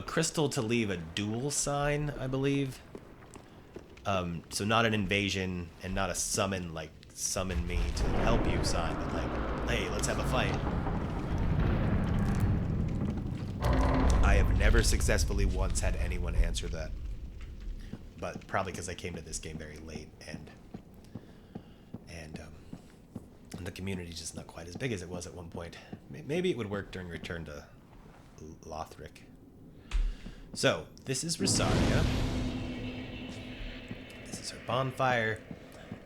crystal to leave a duel sign, I believe. So not an invasion and not a summon, like, summon me to help you sign, but like, hey, let's have a fight. I have never successfully once had anyone answer that. But probably because I came to this game very late, and the community's just not quite as big as it was at one point. Maybe it would work during Return to Lothric. So, this is Rosaria. This is her bonfire.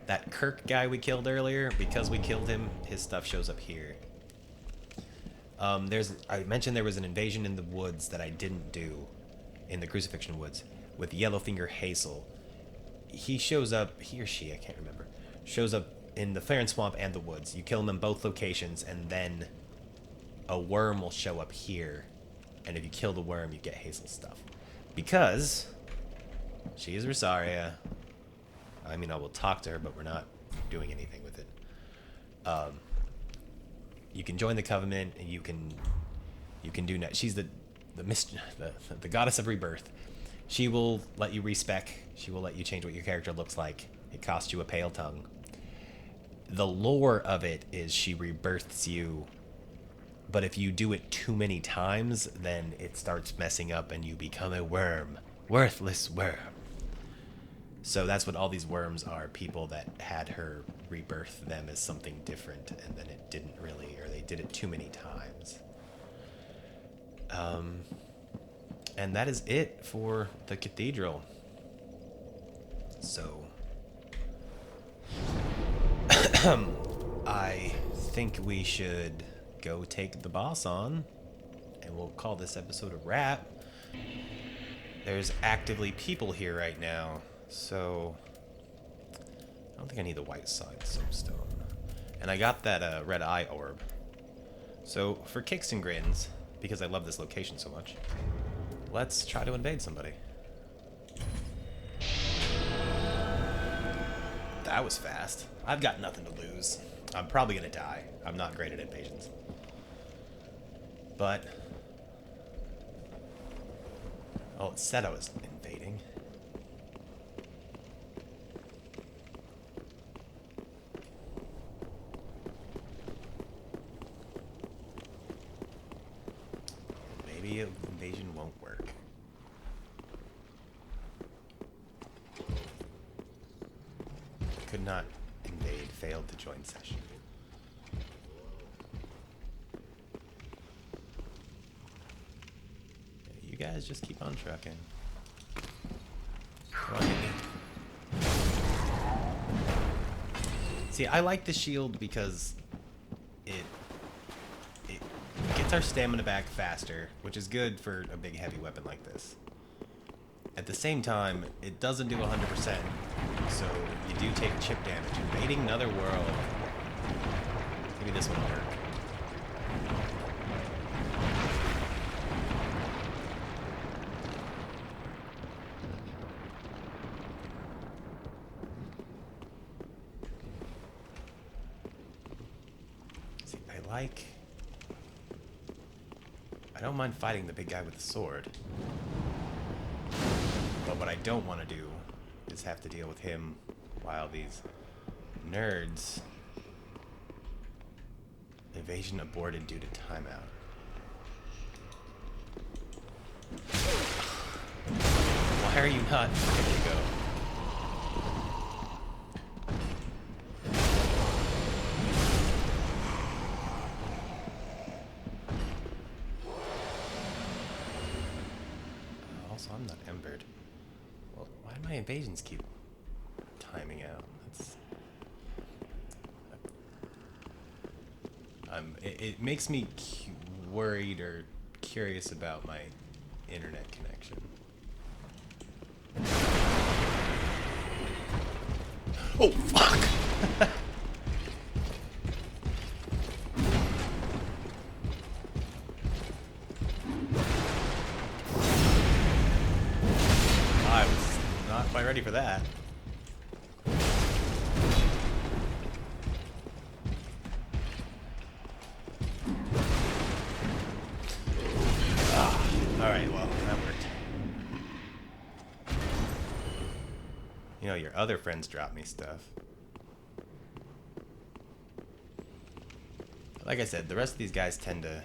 That Kirk guy we killed earlier, because we killed him, his stuff shows up here. I mentioned there was an invasion in the woods that I didn't do in the Crucifixion Woods with Yellowfinger Hazel. He shows up, he or she, I can't remember, shows up in the Farron Swamp and the woods. You kill him in both locations, and then a worm will show up here. And if you kill the worm, you get Hazel's stuff. Because she is Rosaria. I mean, I will talk to her, but we're not doing anything with it. You can join the Covenant, and you can do that. She's the goddess of rebirth. She will let you respec. She will let you change what your character looks like. It costs you a pale tongue. The lore of it is she rebirths you, but if you do it too many times, then it starts messing up and you become a worm. Worthless worm. So that's what all these worms are, people that had her rebirth them as something different, and then it didn't really, or they did it too many times. And that is it for the Cathedral. So, I think we should go take the boss on, and we'll call this episode a wrap. There's actively people here right now, so I don't think I need the white side soapstone. And I got that red eye orb. So for kicks and grins, because I love this location so much, let's try to invade somebody. That was fast. I've got nothing to lose. I'm probably gonna die. I'm not great at invasions. But, oh, it said I was invading. Maybe an invasion won't work. Could not invade. Failed to join session. Yeah, you guys just keep on trucking. Come on, hit me. See, I like the shield because it gets our stamina back faster, which is good for a big heavy weapon like this. At the same time, it doesn't do 100%, so you do take chip damage. Invading another world. Maybe this one will work. See, I don't mind fighting the big guy with the sword. But what I don't want to do is have to deal with him while these nerds... Evasion aborted due to timeout. Why are you not? There you go. Also, I'm not embered. Well, why do my invasions keep timing out? That's... it makes me worried or curious about my internet connection. Oh, fuck! I was not quite ready for that. Alright, well, that worked. You know, your other friends drop me stuff. Like I said, the rest of these guys tend to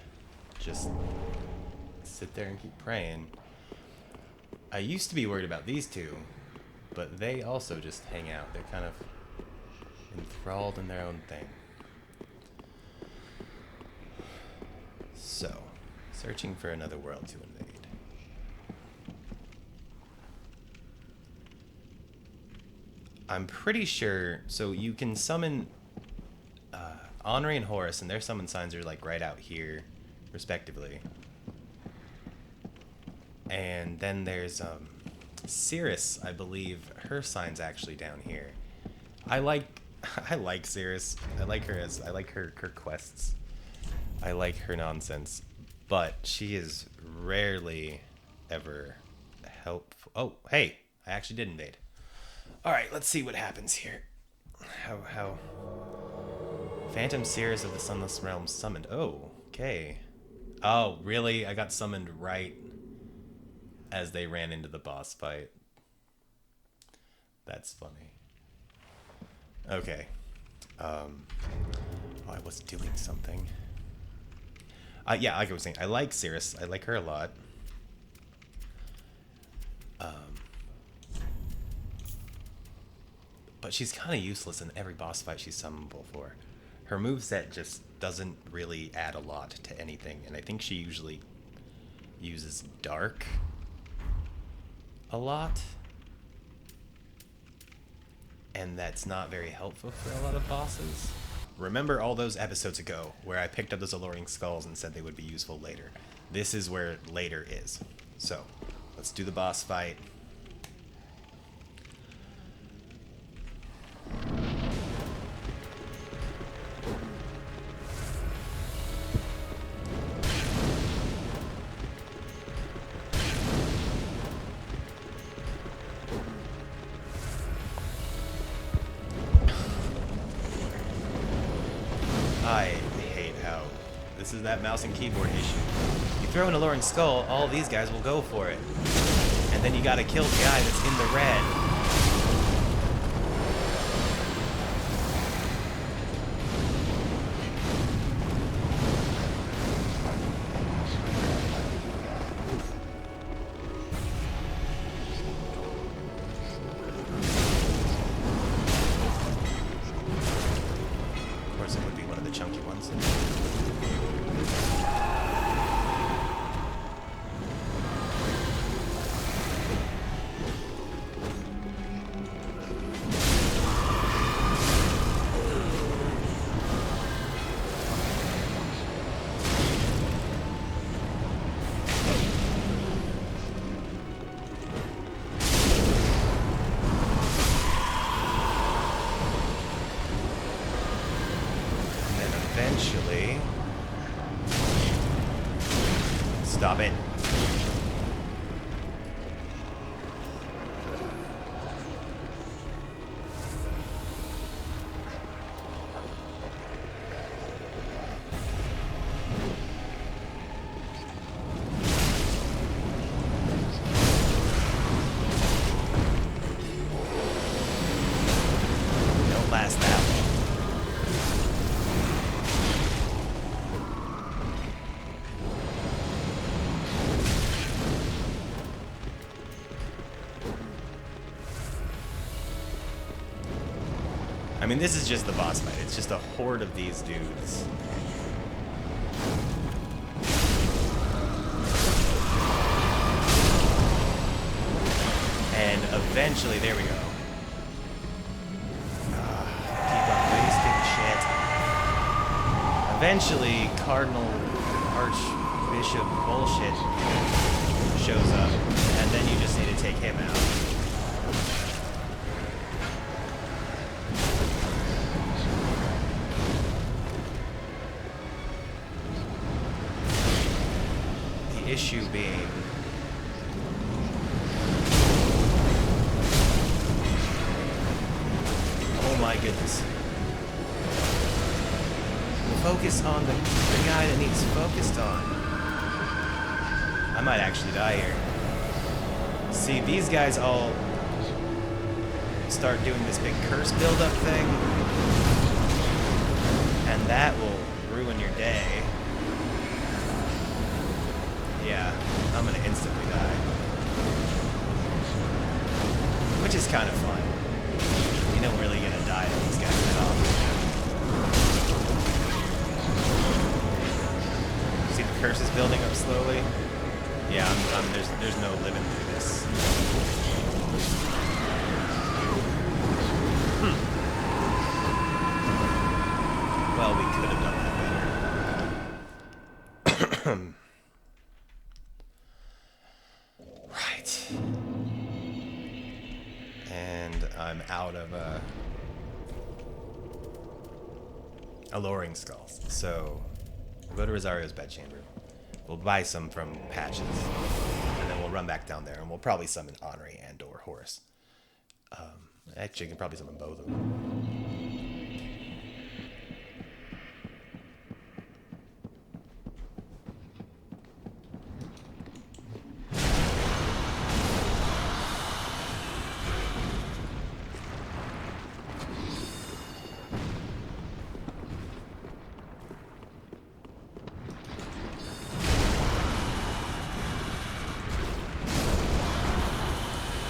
just sit there and keep praying. I used to be worried about these two, but they also just hang out. They're kind of enthralled in their own thing. So, searching for another world to invade. I'm pretty sure, so you can summon Henri and Horus, and their summon signs are like right out here, respectively. And then there's Cirrus, I believe, her sign's actually down here. I like Cirrus. I like her quests. I like her nonsense, but she is rarely ever helpful. Oh, hey, I actually did invade. All right, let's see what happens here. How Phantom Cirrus of the Sunless Realm summoned. Oh, okay. Oh, really? I got summoned right as they ran into the boss fight. That's funny. Okay. Oh, I was doing something. Yeah, like I was saying, I like Cirrus. I like her a lot. But she's kind of useless in every boss fight she's summonable for. Her moveset just doesn't really add a lot to anything, and I think she usually uses Dark a lot. And that's not very helpful for a lot of bosses. Remember all those episodes ago where I picked up those alluring skulls and said they would be useful later. This is where later is. So, let's do the boss fight. I hate how this is that mouse and keyboard issue. You throw an alluring skull, all these guys will go for it. And then you gotta kill the guy that's in the red. eventually... Stop it. Don't last that long. I mean, this is just the boss fight. It's just a horde of these dudes. And eventually, there we go. Keep on wasting shit. Eventually, Cardinal Archbishop bullshit shows up, and then you just need to take him out. Issue being oh my goodness, focus on the guy that needs focused on. I might actually die here. See, these guys all start doing this big curse buildup thing, and that will ruin your day. Yeah, I'm gonna instantly die. Which is kind of fun. You don't really get to die to these guys at all. See the curses building up slowly? Yeah, there's no living through this. Well, we could have done that better. And I'm out of alluring skulls. So we'll go to Rosario's bedchamber. We'll buy some from Patches, and then we'll run back down there, and we'll probably summon Honorary and/or Horus. Actually, I can probably summon both of them.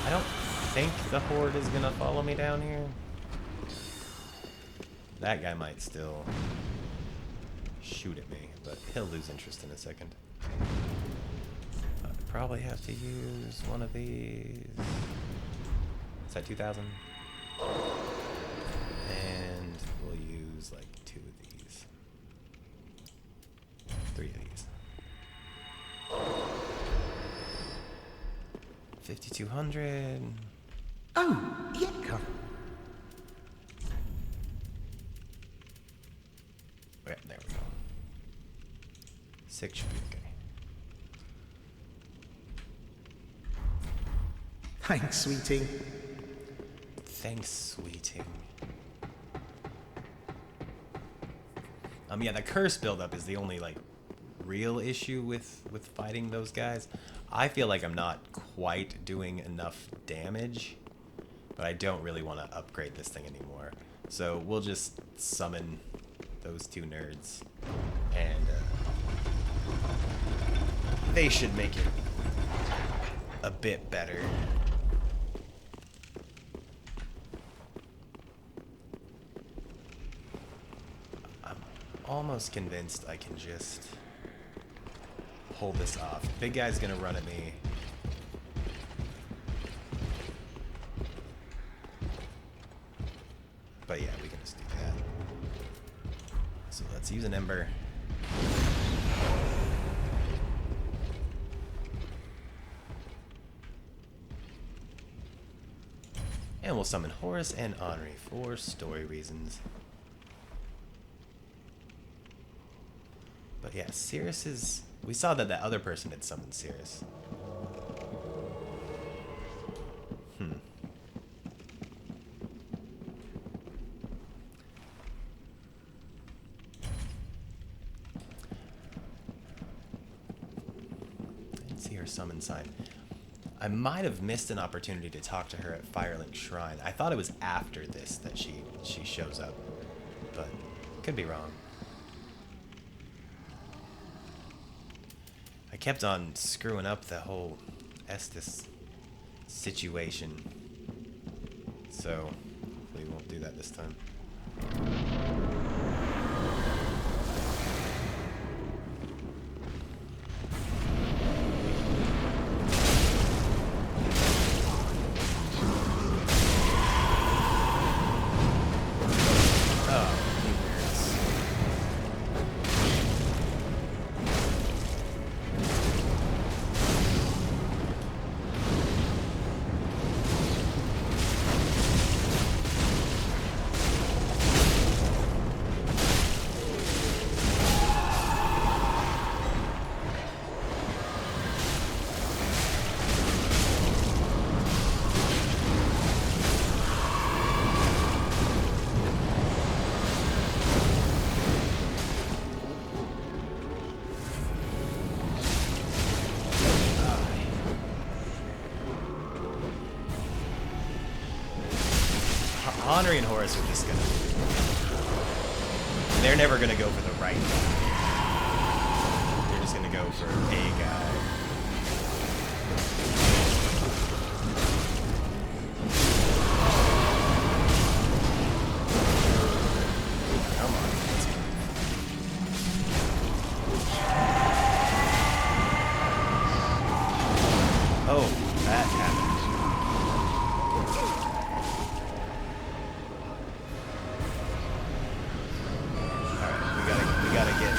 I don't think the horde is gonna follow me down here. That guy might still shoot at me, but he'll lose interest in a second. I'd probably have to use one of these. Is that 2,000? And we'll use like 2 of these. 3 of these. 5,200. Oh, yeah, come. Yeah, there we go. 6 should be okay. Thanks, sweeting. Thanks, sweeting. Yeah, the curse buildup is the only like real issue with fighting those guys. I feel like I'm not quite doing enough damage, but I don't really want to upgrade this thing anymore. So we'll just summon those 2 nerds, and they should make it a bit better. I'm almost convinced I can just pull this off. Big guy's gonna run at me. But yeah, we can just do that. So let's use an ember. And we'll summon Horus and Honorary for story reasons. But yeah, Cirrus is... We saw that other person had summoned Cirrus. Didn't see her summon sign. I might have missed an opportunity to talk to her at Firelink Shrine. I thought it was after this that she shows up, but could be wrong. I kept on screwing up the whole Estes situation, so hopefully we won't do that this time. Honry and Horus are just gonna... They're never gonna go for the right guy. They're just gonna go for a guy. Come on, let's go. Oh, that happened. We gotta get...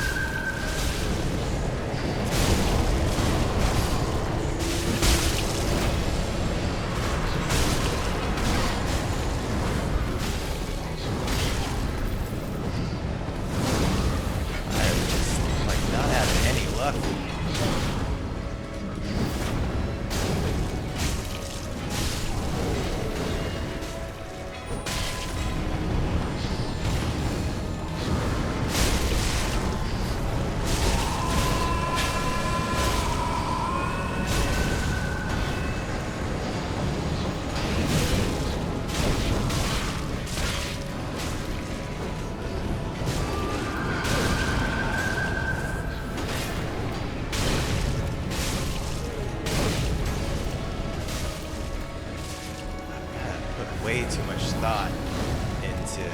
I'm just, like, not having any luck. Way too much thought into...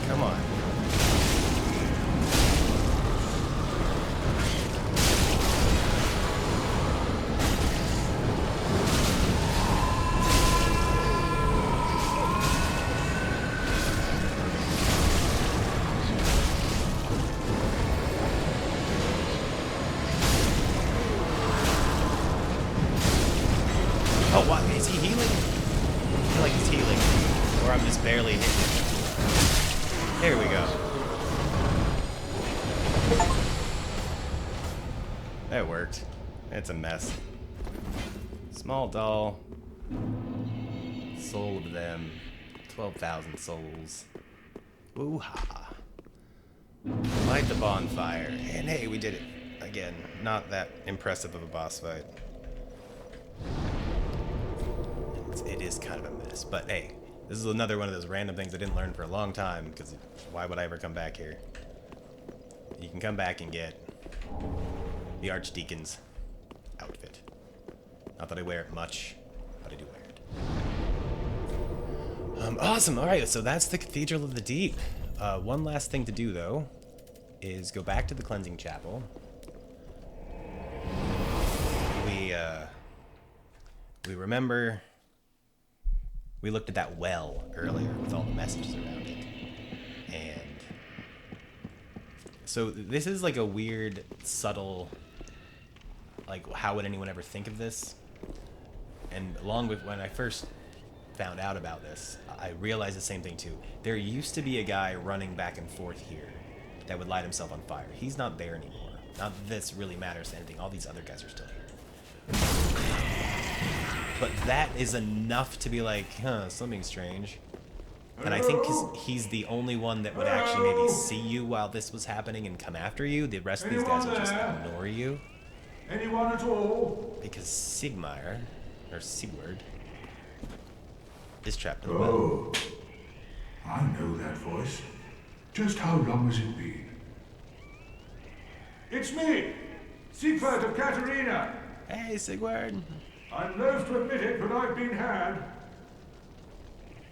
Come on. Oh, what? Is he healing? I feel like he's healing. Or I'm just barely hitting him. There we go. That worked. It's a mess. Small doll. Sold them. 12,000 souls. Woo-ha. Light the bonfire. And hey, we did it. Again, not that impressive of a boss fight. It is kind of a mess, but hey, this is another one of those random things I didn't learn for a long time, because why would I ever come back here? You can come back and get the Archdeacon's outfit. Not that I wear it much, but I do wear it. Awesome, alright, so that's the Cathedral of the Deep. One last thing to do, though, is go back to the Cleansing Chapel. We remember... We looked at that well earlier with all the messages around it. And so this is like a weird, subtle, like, how would anyone ever think of this? And along with when I first found out about this, I realized the same thing too. There used to be a guy running back and forth here that would light himself on fire. He's not there anymore. Not that this really matters to anything. All these other guys are still here. But that is enough to be like, huh, something strange. And I think he's the only one that would actually maybe see you while this was happening and come after you. The rest of these guys will just ignore you. Anyone at all? Because Sigmar, or Sigurd, is trapped in the well. Oh, I know that voice. Just how long has it been? It's me, Siegfried of Katarina. Hey, Sigurd. I'm loath to admit it, but I've been had.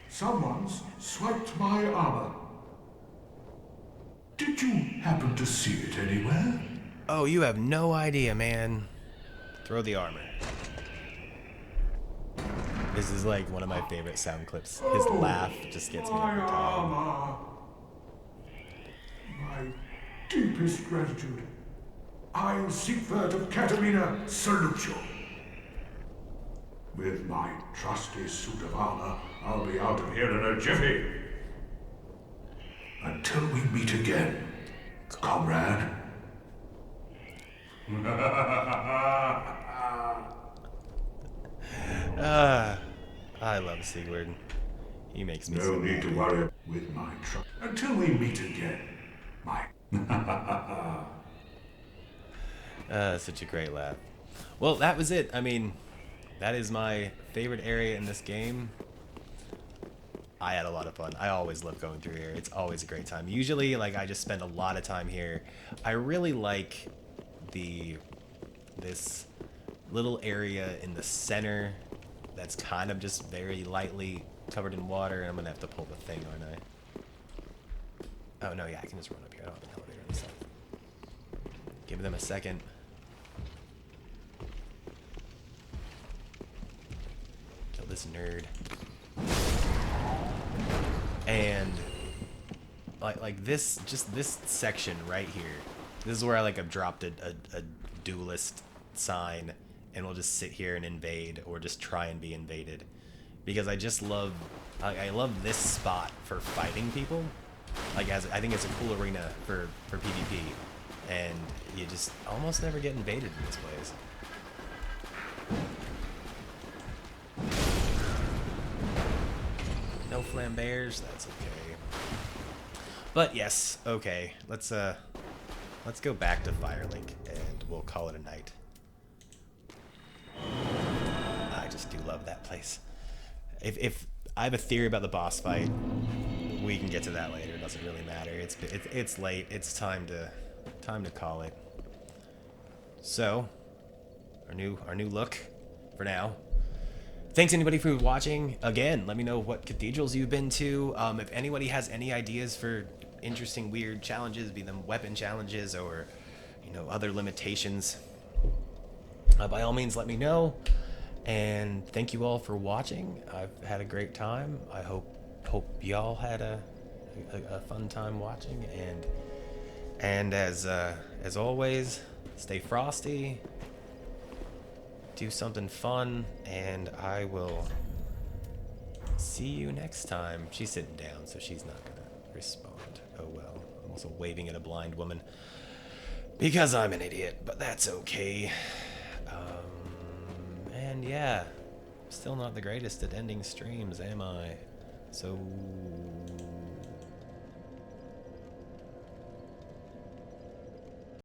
Someone's swiped my armor. Did you happen to see it anywhere? Oh, you have no idea, man. Throw the armor. This is like one of my favorite sound clips. His laugh just gets me My every time. armor. My deepest gratitude. I, Siegfried of Katarina, salute you. With my trusty suit of armor, I'll be out of here in a jiffy. Until we meet again, comrade. I love Sigurd. He makes me No so need to happy. worry with my trust. Until we meet again, my. Such a great laugh. Well, that was it. I mean, that is my favorite area in this game. I had a lot of fun. I always love going through here. It's always a great time. Usually, like, I just spend a lot of time here. I really like this little area in the center that's kind of just very lightly covered in water. I'm gonna have to pull the thing, aren't I? Oh no, yeah, I can just run up here. I don't have an elevator and stuff. Give them a second. Kill this nerd. And like this, just this section right here. This is where I like have dropped a duelist sign, and we'll just sit here and invade, or just try and be invaded, because I just love, I love this spot for fighting people. Like, I think it's a cool arena for PvP, and you just almost never get invaded in this place. No flambears, that's okay. But yes, okay. Let's go back to Firelink and we'll call it a night. I just do love that place. If I have a theory about the boss fight, we can get to that later. It doesn't really matter. It's late. It's time to call it. So, our new look for now. Thanks anybody for watching. Again, let me know what cathedrals you've been to. If anybody has any ideas for interesting, weird challenges, be them weapon challenges or, you know, other limitations, by all means, let me know. And thank you all for watching. I've had a great time. I hope y'all had a fun time watching. And as always, stay frosty. Do something fun, and I will see you next time. She's sitting down, so she's not gonna respond. Oh well. I'm also waving at a blind woman because I'm an idiot, but that's okay. And yeah, still not the greatest at ending streams, am I? So